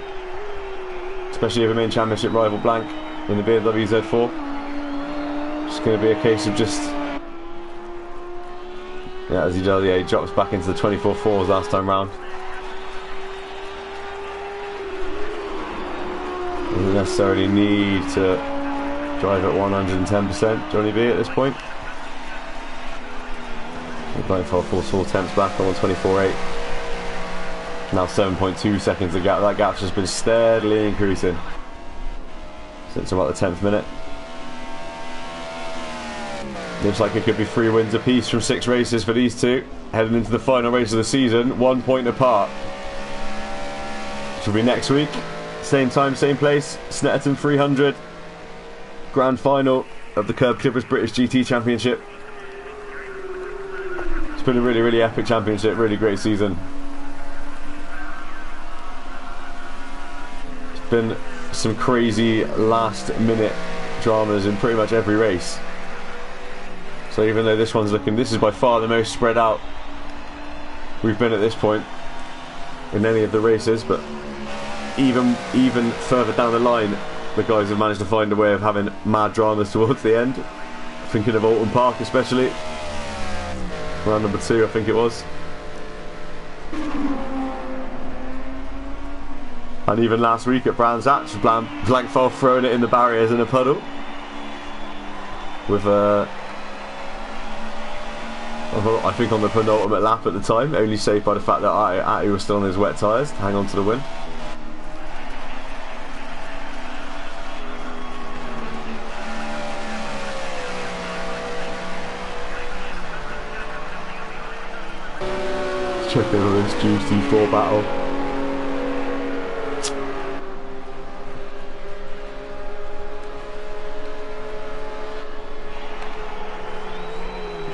especially over main championship rival Blank in the BMW Z4. It's going to be a case of just. Yeah, as he does, yeah, he drops back into the 24.4s last time round. Doesn't necessarily need to drive at 110%, Johnny B, at this point. Going for full 4 tenths back on 124.8. Now 7.2 seconds of gap. That gap's just been steadily increasing since about the 10th minute. Looks like it could be 3 wins apiece from 6 races for these two, heading into the final race of the season, 1 point apart. Which will be next week, same time, same place, Snetterton 300, grand final of the Kerb Clippers British GT Championship. It's been a really, really epic championship, really great season. It's been some crazy last minute dramas in pretty much every race. So even though this is by far the most spread out we've been at this point in any of the races, but even further down the line, the guys have managed to find a way of having mad dramas towards the end. Thinking of Alton Park especially, round number 2 I think it was. And even last week at Brands Hatch, Blank fell throwing it in the barriers in a puddle with I think on the penultimate lap at the time, only saved by the fact that Attu was still on his wet tyres to hang on to the win. Let's check in on this GT4 battle.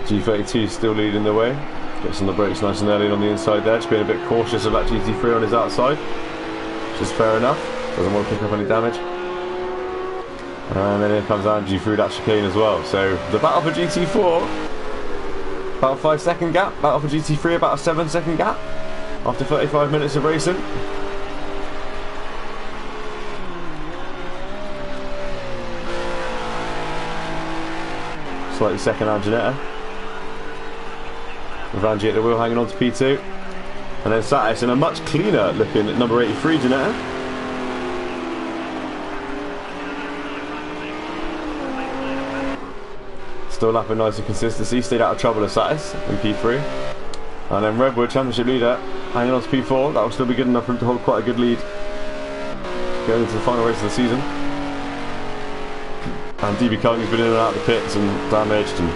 G32 still leading the way. Gets on the brakes nice and early on the inside there. Just being a bit cautious of that GT3 on his outside, which is fair enough. Doesn't want to pick up any damage. And then here comes Angie through that chicane as well. So the battle for GT4, about a 5-second gap. Battle for GT3, about a 7-second gap after 35 minutes of racing. Slightly second hand Ginetta. With Angie at the wheel hanging on to P2. And then Satis in a much cleaner looking at number 83, Janetta. Still lapping nice and consistency, stayed out of trouble as Satis in P3. And then Redwood, championship leader, hanging on to P4. That will still be good enough for him to hold quite a good lead going into the final race of the season. And DB Kung has been in and out of the pits and damaged, and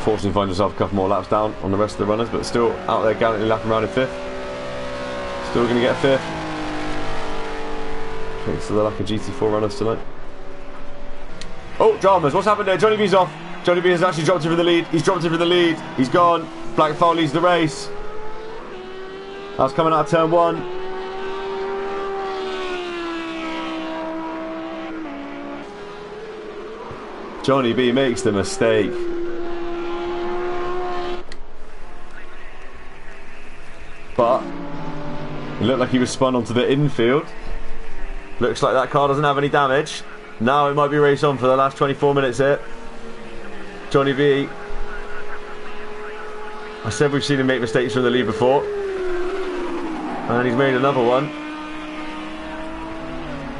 fortunately finds himself a couple more laps down on the rest of the runners, but still out there gallantly lapping around in 5th. Still going to get 5th. Thanks to the lack of GT4 runners tonight. Oh, dramas, what's happened there? Johnny B's off. Johnny B has actually dropped him from the lead. He's dropped him from the lead. He's gone. Black Fowl leads the race. That's coming out of turn 1. Johnny B makes the mistake. But it looked like he was spun onto the infield. Looks like that car doesn't have any damage. Now it might be race on for the last 24 minutes here. Johnny B. I said we've seen him make mistakes from the lead before. And he's made another one.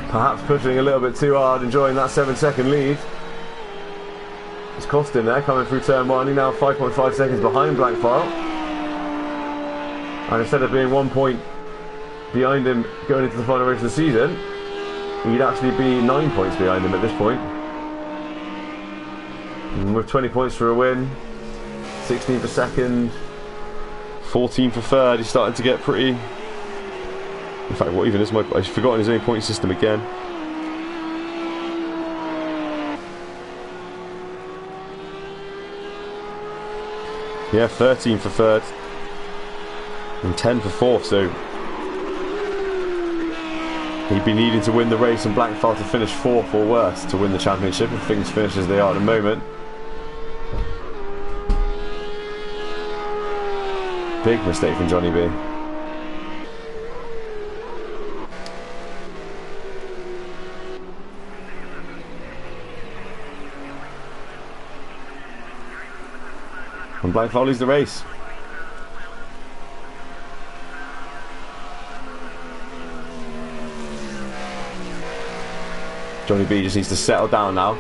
Perhaps pushing a little bit too hard, enjoying that 7-second lead. It's cost him there, coming through turn 1. He's now 5.5 seconds behind Black File. And instead of being 1 point behind him going into the final race of the season, he'd actually be 9 points behind him at this point. And with 20 points for a win, 16 for second, 14 for third, he's starting to get pretty... In fact, what even is my... I've forgotten his own point system again. Yeah, 13 for third and 10 for fourth, so he'd be needing to win the race and Blackfire to finish 4th or worse to win the championship if things finish as they are at the moment. Big mistake from Johnny B. And Blackfire leads the race. Johnny B just needs to settle down now.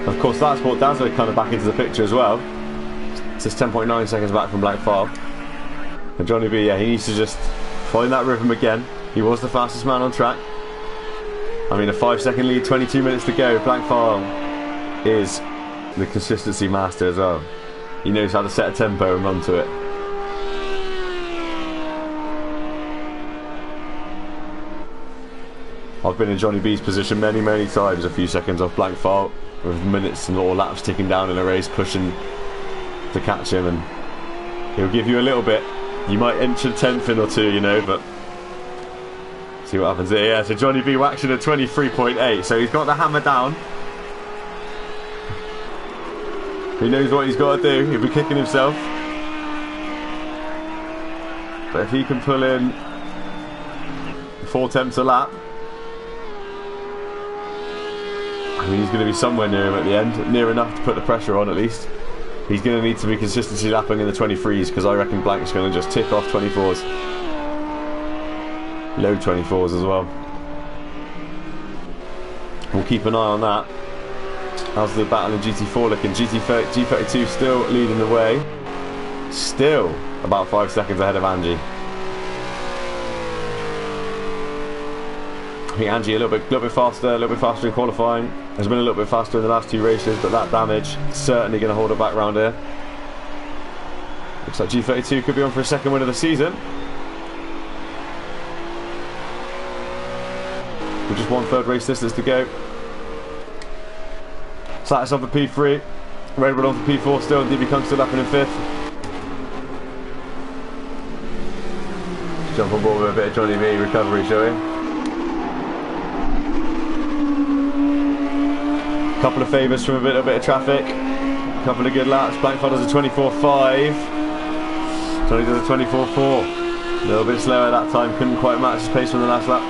Of course, that's brought Dazzler kind of back into the picture as well. It's just 10.9 seconds back from Blackfire. And Johnny B, yeah, he needs to just find that rhythm again. He was the fastest man on track. I mean, a 5-second lead, 22 minutes to go. Blackfire is the consistency master as well. He knows how to set a tempo and run to it. I've been in Johnny B's position many times, a few seconds off Blackfire, with minutes and or laps ticking down in a race, pushing to catch him, and he'll give you a little bit. You might inch a tenth in or two, you know, but see what happens there. Yeah, so Johnny B waxing at 23.8, so he's got the hammer down. He knows what he's got to do. He'll be kicking himself, but if he can pull in 4 attempts a lap, I mean, he's going to be somewhere near him at the end, near enough to put the pressure on at least. He's going to need to be consistently lapping in the 23s, because I reckon Blank's going to just tick off 24s. Low 24s as well. We'll keep an eye on that. How's the battle in GT4 looking? G32 still leading the way. Still about 5 seconds ahead of Angie. I think Angie a little bit faster in qualifying. Has been a little bit faster in the last 2 races, but that damage certainly going to hold her back round here. Looks like G32 could be on for a second win of the season. With just 1/3 race distance to go. Satis on for P3, Redwood on for P4 still, and DB Kung still lapping in 5th. Jump on board with a bit of Johnny B recovery, shall we? Couple of favours from a little bit of traffic, couple of good laps. Blackfire does a 24.5, Johnny does a 24.4. A little bit slower that time, couldn't quite match his pace from the last lap.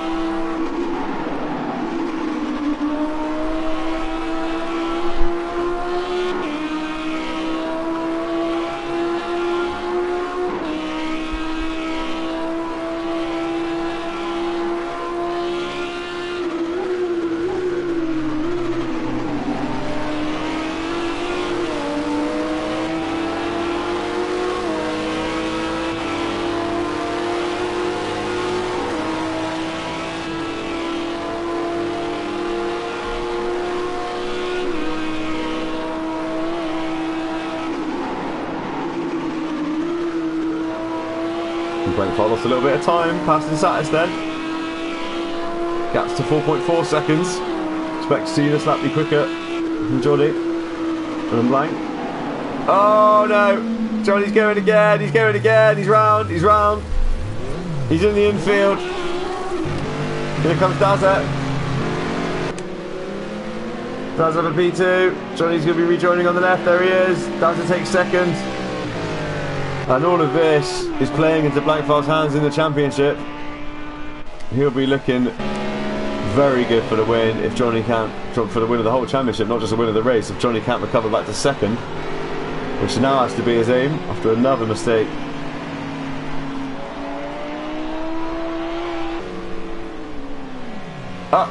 Blankfire lost a little bit of time, passing Satis then. Gaps to 4.4 seconds. Expect to see this lap be quicker from Johnny. And then Blank. Oh no! Johnny's going again, he's going again, he's round, he's round. He's in the infield. Here comes Dazza. Dazza for P2. Johnny's going to be rejoining on the left, there he is. Dazza takes second. And all of this is playing into Blankfire's hands in the championship. He'll be looking very good for the win if Johnny can't, for the win of the whole championship, not just the win of the race, if Johnny can't recover back to second, which now has to be his aim after another mistake. Ah!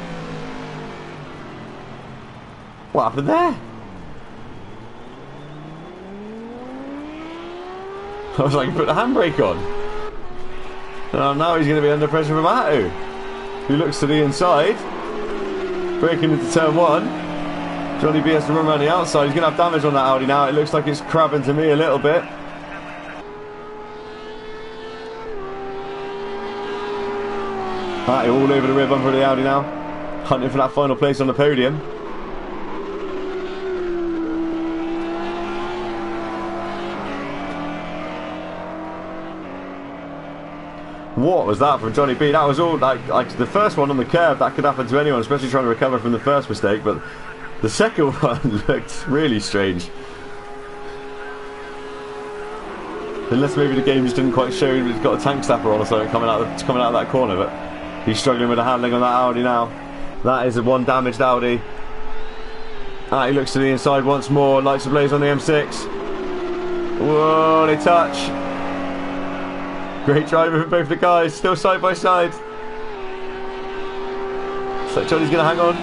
What happened there? I was like, put the handbrake on. Now he's going to be under pressure from Atu, who looks to the inside, breaking into turn 1. Johnny B has to run around the outside. He's going to have damage on that Audi now. It looks like it's crabbing to me a little bit. Atu all over the rear bumper of the Audi now, hunting for that final place on the podium. What was that from Johnny B? That was all like the first one on the curb. That could happen to anyone, especially trying to recover from the first mistake. But the second one looked really strange. Unless maybe the game just didn't quite show he's got a tank stopper on or something coming out of that corner. But he's struggling with the handling on that Audi now. That is a one damaged Audi. He looks to the inside once more. Lights ablaze on the M6. Whoa, they touch. Great driving for both the guys, still side by side. So Johnny's going to hang on.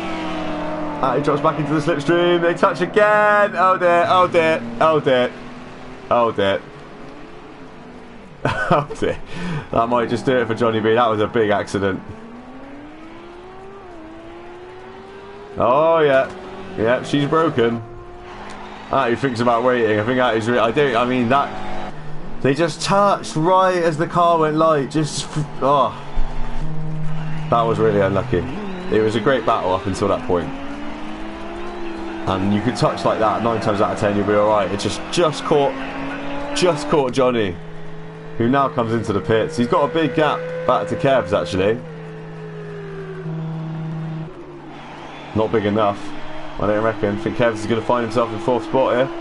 He drops back into the slipstream. They touch again. Oh dear, oh dear, oh dear, oh dear. Oh dear. That might just do it for Johnny B. That was a big accident. Oh yeah, yeah, she's broken. He thinks about waiting. I think that is. I mean that. They just touched right as the car went light. Just, oh. That was really unlucky. It was a great battle up until that point. And you could touch like that 9 times out of 10, you'll be alright. It just caught Johnny, who now comes into the pits. He's got a big gap back to Kerb's actually. Not big enough, I don't reckon. I think Kerb's is going to find himself in 4th spot here.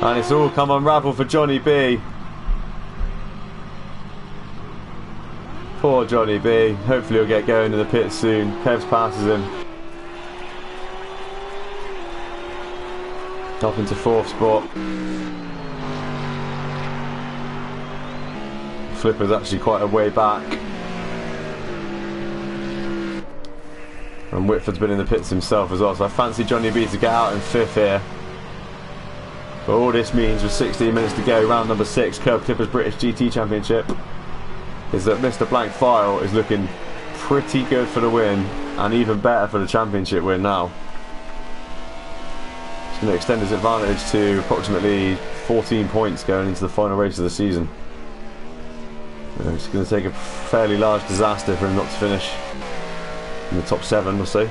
And it's all come unravel for Johnny B. Poor Johnny B. Hopefully he'll get going in the pits soon. Kevs passes him. Up into 4th spot. Flipper's actually quite a way back. And Whitford's been in the pits himself as well, so I fancy Johnny B to get out in 5th here. But all this means with 16 minutes to go, round number 6, Kerb Clippers British GT Championship, is that Mr. Blankfire is looking pretty good for the win, and even better for the championship win now. He's going to extend his advantage to approximately 14 points going into the final race of the season. It's going to take a fairly large disaster for him not to finish in the top 7, we'll see.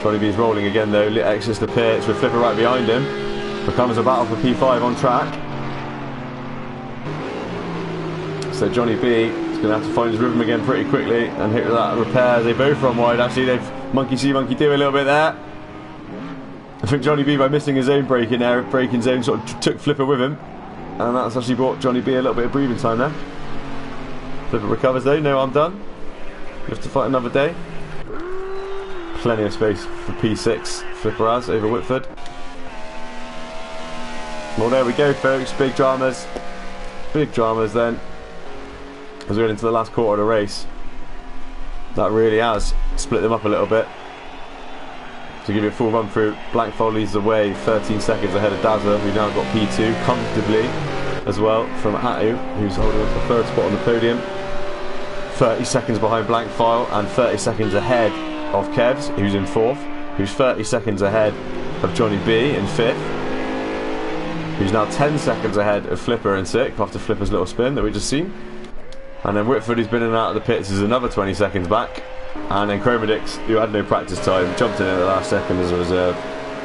Johnny B's rolling again though, exits the pits with Flipper right behind him. Becomes a battle for P5 on track. So Johnny B is going to have to find his rhythm again pretty quickly and hit that repair. They both run wide, actually they've monkey see, monkey do a little bit there. I think Johnny B, by missing his own brake in there, braking zone, sort of took Flipper with him. And that's actually brought Johnny B a little bit of breathing time there. Flipper recovers though, no I'm done. We have to fight another day. Plenty of space for P6 Flipper has over Whitford. Well, there we go folks, big dramas then as we're into the last quarter of the race. That really has split them up a little bit. To give you a full run through, Blankfire leads the way 13 seconds ahead of Dazza, who now got P2 comfortably as well from Atu, who's holding up the 3rd spot on the podium. 30 seconds behind Blankfire and 30 seconds ahead of Kevs, who's in 4th, who's 30 seconds ahead of Johnny B in 5th. who's now 10 seconds ahead of Flipper and Sick after Flipper's little spin that we just seen. And then Whitford, who's been in and out of the pits, is another 20 seconds back. And then Chromedix, who had no practice time, jumped in at the last second as a reserve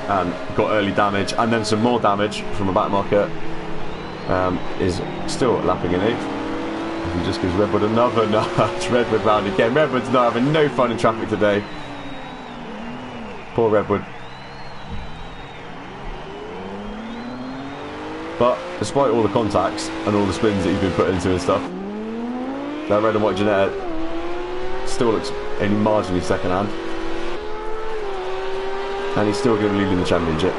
and got early damage, and then some more damage from a back marker. Is still lapping in 8th. He just gives Redwood another nudge. Redwood round again. Redwood's not having no fun in traffic today. Poor Redwood. But despite all the contacts and all the spins that he's been put into and stuff, that red and white Ginetta still looks only marginally second hand, and he's still going to lead in the championship,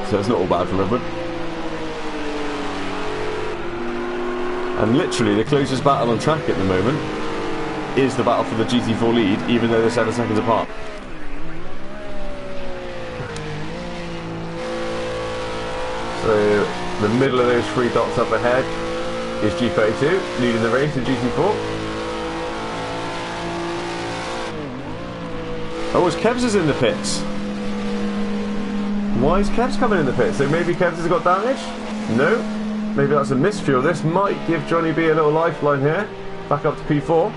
so it's not all bad for Redwood. And literally the closest battle on track at the moment is the battle for the GT4 lead, even though they're 7 seconds apart. So the middle of those 3 dots up ahead is G32 leading the race in GT4. Oh, it's Kevs is in the pits. Why is Kevs coming in the pits? So maybe Kevs has got damage? No. Maybe that's a misfuel. This might give Johnny B a little lifeline here. Back up to P4.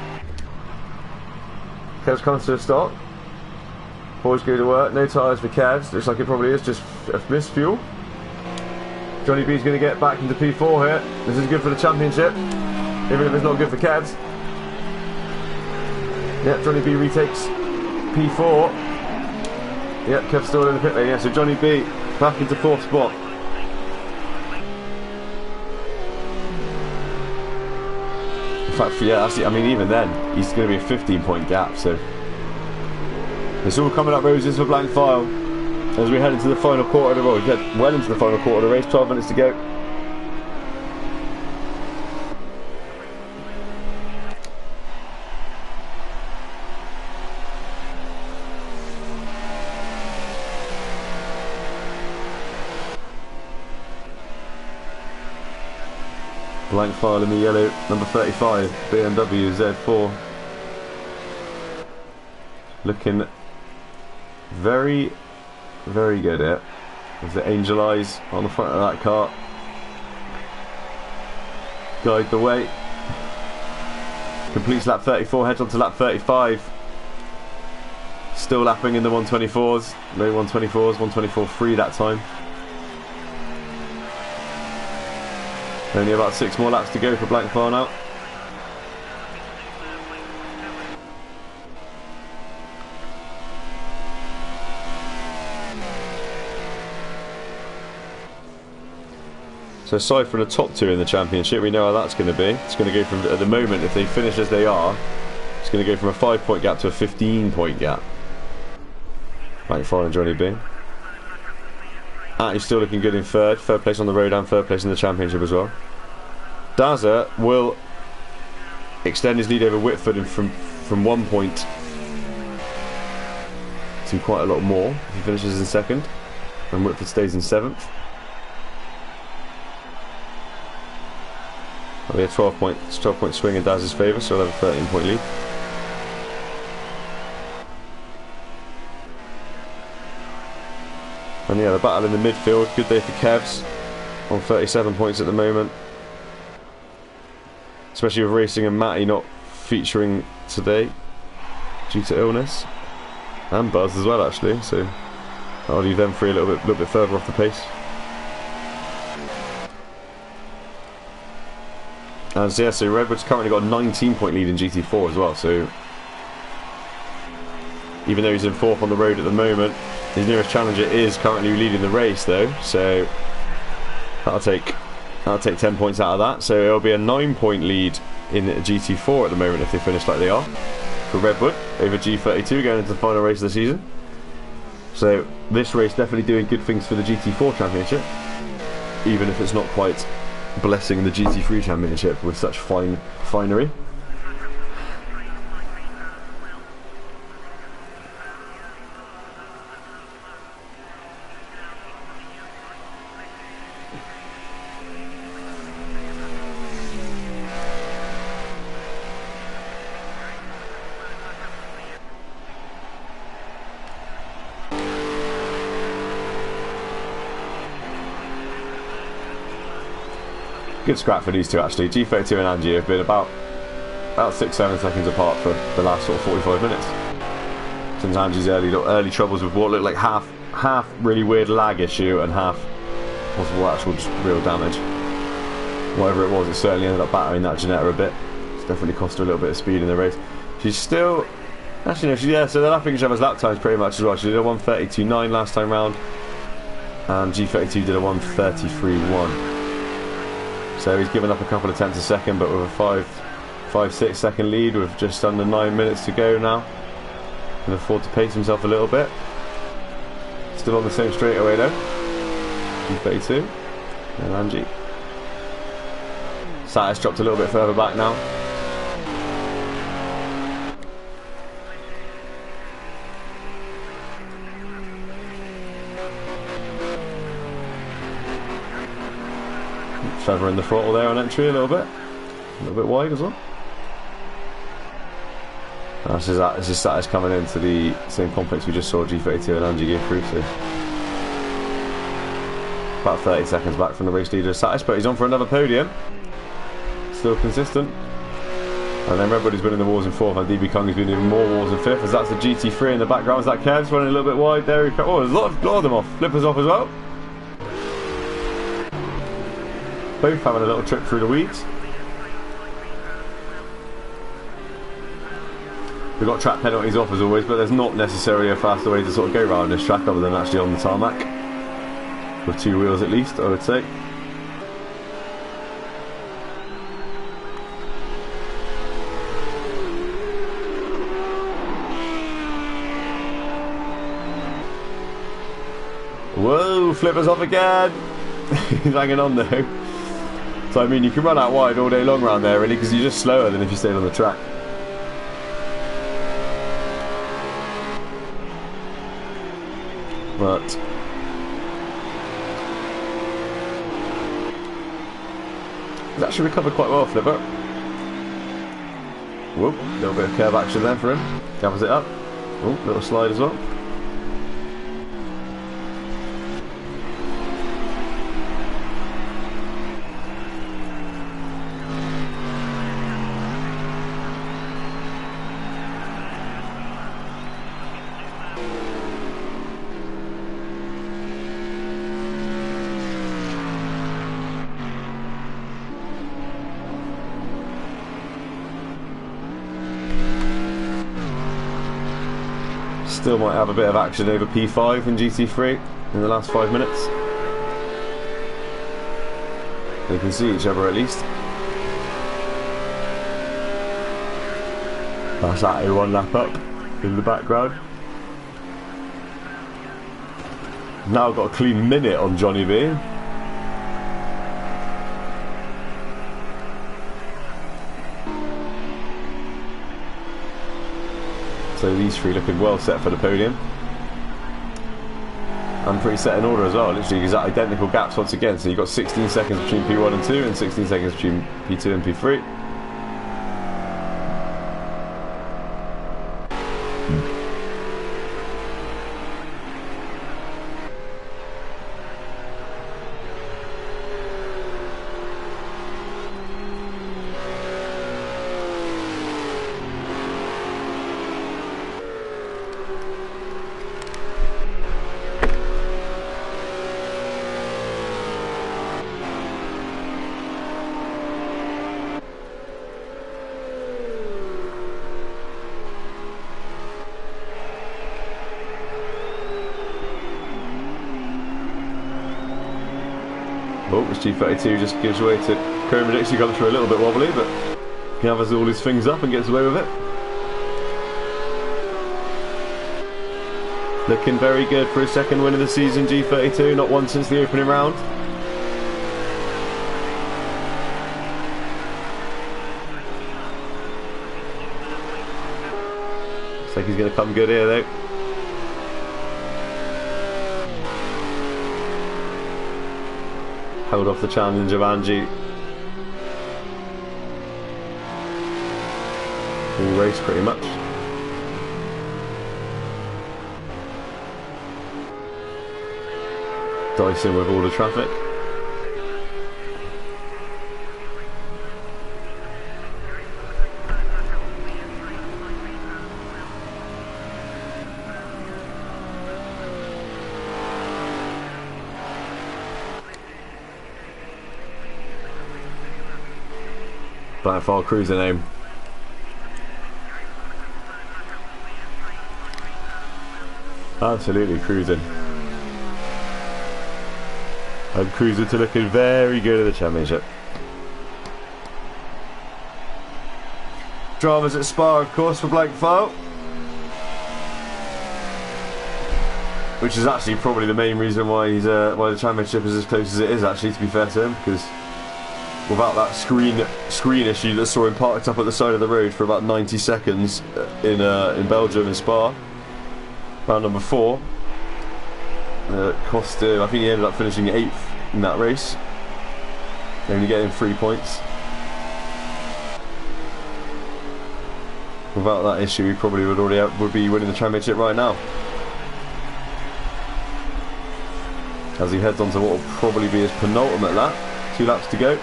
Kevs comes to a stop. Boys go to work. No tyres for Kevs. Looks like it probably is just a misfuel. Johnny B's going to get back into P4 here. This is good for the championship, even if it's not good for Kevs. Yep, Johnny B retakes P4. Yep, Kev's still in the pit lane. Yeah, so Johnny B back into 4th spot. In fact, yeah, that's it. I mean, even then, he's going to be a 15-point gap. So it's all coming up roses for Blank File as we head into the final quarter of the race. We get well into the final quarter of the race. 12 minutes to go. Blank File in the yellow, number 35, BMW Z4. Looking very, very good here. With the angel eyes on the front of that car. Guide the way. Completes lap 34, heads on to lap 35. Still lapping in the 124s. No 124s, 124.3 that time. Only about 6 more laps to go for Blank File now. So aside from the top 2 in the championship, we know how that's going to be. It's going to go from, at the moment, if they finish as they are, it's going to go from a 5-point gap to a 15-point gap. Blank File and Johnny B. He's still looking good in 3rd. 3rd place on the road and 3rd place in the championship as well. Daza will extend his lead over Whitford and from 1 point to quite a lot more if he finishes in 2nd, and Whitford stays in 7th. That'll be a 12-point swing in Daz's favour, so he'll have a 13-point lead. And yeah, the battle in the midfield, good day for Kevs on 37 points at the moment. Especially with Racing and Matty not featuring today due to illness. And Buzz as well, actually, so I'll leave them free a little bit further off the pace. And so yeah, so Redwood's currently got a 19-point lead in GT4 as well, so even though he's in 4th on the road at the moment, his nearest challenger is currently leading the race though, so that'll take 10 points out of that. So it'll be a 9-point lead in GT4 at the moment if they finish like they are for Redwood over G32 going into the final race of the season. So this race definitely doing good things for the GT4 championship, even if it's not quite blessing the GT3 championship with such finery. Good scrap for these two actually. G32 and Angie have been about 6-7 seconds apart for the last sort of 45 minutes. Since Angie's early troubles with what looked like half really weird lag issue and half possible actual just real damage. Whatever it was, it certainly ended up battering that Janetta a bit. It's definitely cost her a little bit of speed in the race. She's still... Actually, no, so they're lapping each other's lap times pretty much as well. She did a 1:32.9 last time round, and G32 did a 1:33.1. So he's given up a couple of tenths a second, but with a 5-6 second lead with just under 9 minutes to go now. Can afford to pace himself a little bit. Still on the same straightaway though. G32 and Angie. Satis dropped a little bit further back now. Trevor in the throttle there on entry a little bit wide as well. This is Satis coming into the same complex we just saw G32 and Angie go through to. About 30 seconds back from the race leader Satis, but he's on for another podium. Still consistent. And then everybody's been in the wars in fourth, and DB Kong has been in more wars in fifth, as that's the GT3 in the background. Is that Kerb's running a little bit wide there? Oh, there's a lot of them off. Flippers off as well. Both having a little trip through the weeds. We've got track penalties off as always, but there's not necessarily a faster way to sort of go around this track other than actually on the tarmac. With two wheels at least, I would say. Whoa, flippers off again. He's hanging on though. So I mean, you can run out wide all day long around there really, because you're just slower than if you stayed on the track. But he's actually recovered quite well, Flipper. Whoop, a little bit of curve action there for him. Gathers it up. Oh, little slide as well. Still might have a bit of action over P5 in GT3 in the last 5 minutes. They can see each other at least. That's that one lap up in the background. Now got a clean minute on Johnny B. So these three looking well set for the podium. And pretty set in order as well, literally exact identical gaps once again. So you've got 16 seconds between P1 and 2 and 16 seconds between P2 and P3. Oh, this G32 just gives way to Kerb. Actually got through a little bit wobbly, but gathers all his things up and gets away with it. Looking very good for his second win of the season, G32, not one since the opening round. Looks like he's going to come good here though. Held off the challenge of Angie all race pretty much. Dicing with all the traffic. Black File cruising home. Absolutely cruising. And cruising to looking very good at the championship. Dramas at Spa, of course, for Blank File. Which is actually probably the main reason why he's why the championship is as close as it is, actually, to be fair to him, because without that screen issue that saw him parked up at the side of the road for about 90 seconds in Belgium in Spa, round number 4, cost him, I think he ended up finishing 8th in that race, only getting 3 points. Without that issue, he probably would be winning the championship right now. As he heads on to what will probably be his penultimate lap. 2 laps to go.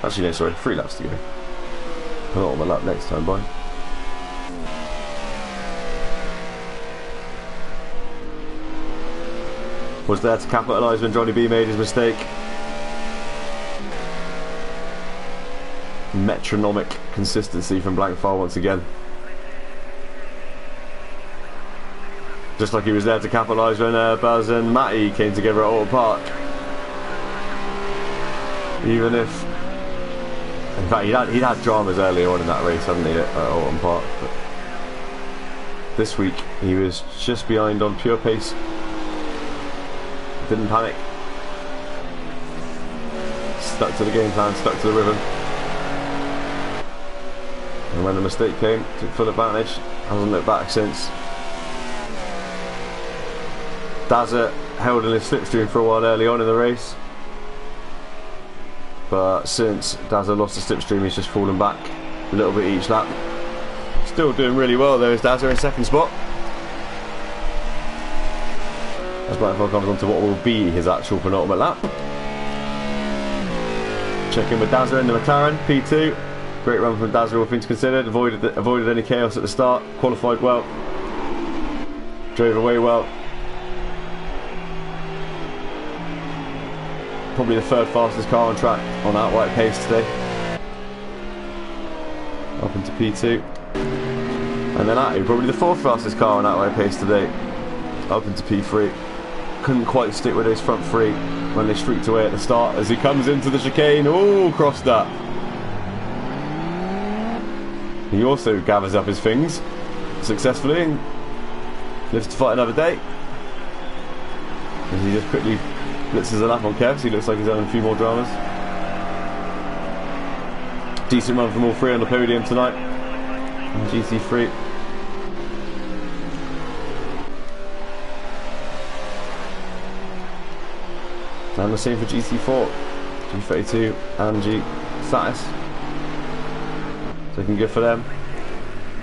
Actually, no, sorry, 3 laps to go. Penultimate lap next time by. Was there to capitalise when Johnny B made his mistake. Metronomic consistency from Blank File once again. Just like he was there to capitalise when Baz and Matty came together at Alton Park. Even if... In fact, he'd had dramas earlier on in that race, hadn't he, at Alton Park. But this week, he was just behind on pure pace. Didn't panic. Stuck to the game plan, stuck to the rhythm. And when the mistake came, took full advantage. Hasn't looked back since. Dazza held in his slipstream for a while early on in the race, but since Dazza lost the slipstream, he's just fallen back a little bit each lap. Still doing really well though, is Dazza in 2nd spot. As Black File comes on to what will be his actual penultimate lap. Check in with Dazza in the McLaren, P2. Great run from Dazza, all things considered. Avoided any chaos at the start. Qualified well. Drove away well. Probably the 3rd fastest car on track on outright pace today. Up into P2. And then Attu, probably the 4th fastest car on outright pace today. Up into P3. Couldn't quite stick with those front 3 when they streaked away at the start as he comes into the chicane. Oh, crossed that. He also gathers up his things successfully and lives to fight another day. As he just quickly blitzes a lap on Kerb, so he looks like he's having a few more dramas. Decent run from all 3 on the podium tonight. And GT3. And the same for GT4, G32 and G Satis. So looking good for them.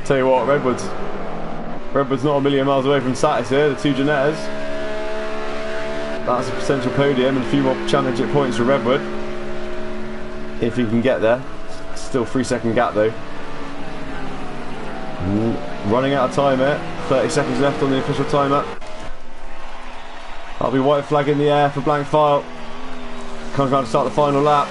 Tell you what, Redwood's not a million miles away from Satis here, the 2 Janettas. That's a potential podium and a few more championship points for Redwood. If he can get there. Still 3-second gap though. Running out of time here. 30 seconds left on the official timer. That'll be white flag in the air for Blank File. Comes around to start the final lap.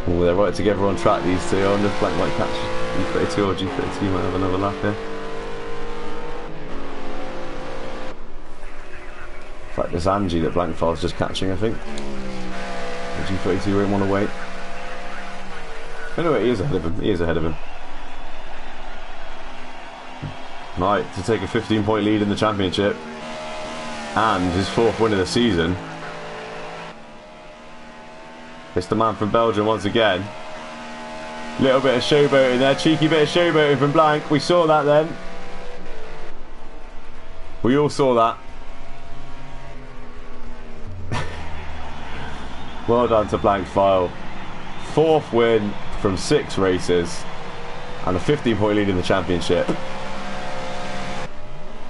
Oh, they're right together on track, these two. I wonder if Black might catch G32 or G32 might have another lap here. In fact, there's Angie that Blank File's just catching, I think. G32 won't want to wait. Anyway, he is ahead of him. He is ahead of him. Right, to take a 15-point lead in the championship and his 4th win of the season. It's the man from Belgium once again. Little bit of showboating there, cheeky bit of showboating from Blank. We saw that then. We all saw that. Well done to Blank File. 4th win from 6 races and a 15-point lead in the championship.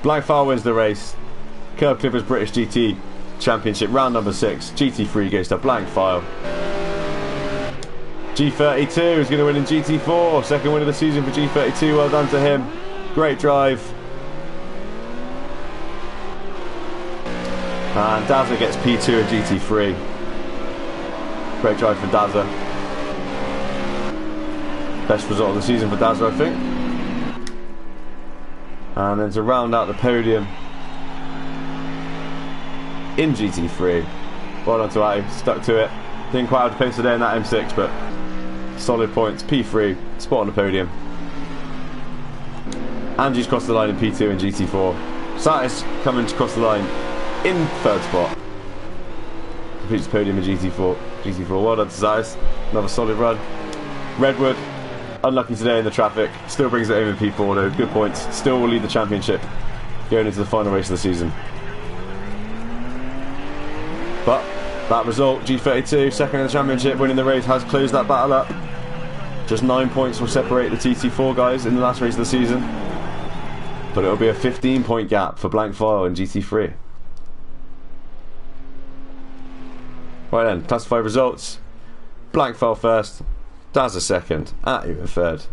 Blankfire wins the race. Kerb Clippers British GT Championship round number 6. GT3 goes to Blankfire. G32 is going to win in GT4. Second win of the season for G32. Well done to him. Great drive. And Dazza gets P2 at GT3. Great drive for Dazza. Best result of the season for Dazza, I think. And then to round out the podium in GT3. Well done to Atty, stuck to it. Didn't quite have the pace today in that M6, but solid points. P3, spot on the podium. Angie's crossed the line in P2 in GT4. Satis coming to cross the line in third spot. Completes the podium in GT4. Well done to Satis. Another solid run. Redwood, unlucky today in the traffic. Still brings it over in P4 though. Good points. Still will lead the championship going into the final race of the season. But that result, G32, second in the championship, winning the race, has closed that battle up. Just 9 points will separate the TT4 guys in the last race of the season. But it'll be a 15-point gap for Blankfire and GT3. Right then, classified results. Blankfire first, Dazza second, Atty in third,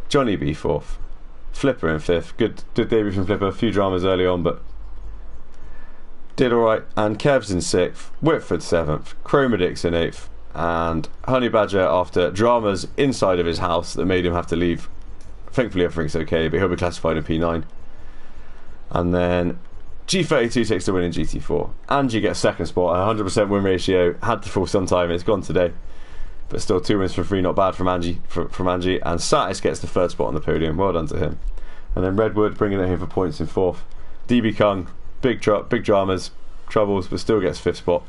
Johnny B fourth, Flipper in fifth. Good debut from Flipper, a few dramas early on, but did alright. And Kev's in sixth, Whitford seventh, Chromadix in eighth, and Honey Badger after dramas inside of his house that made him have to leave. Thankfully everything's okay, but he'll be classified in P9. And then G32 takes the win in GT4. Angie gets second spot, 100% win ratio. Had to fall sometime, it's gone today. But still 2 wins from 3, not bad from Angie. And Satis gets the third spot on the podium. Well done to him. And then Redwood bringing it home for points in fourth. DB Kung, big dramas, troubles, but still gets fifth spot.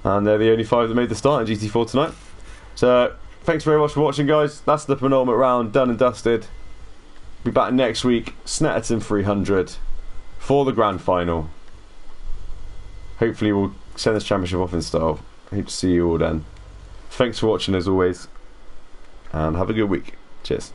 And they're the only 5 that made the start in GT4 tonight. So thanks very much for watching, guys. That's the penultimate round done and dusted. Be back next week, Snetterton 300 for the grand final. Hopefully we'll send this championship off in style. Hope to see you all then. Thanks for watching as always, and have a good week. Cheers.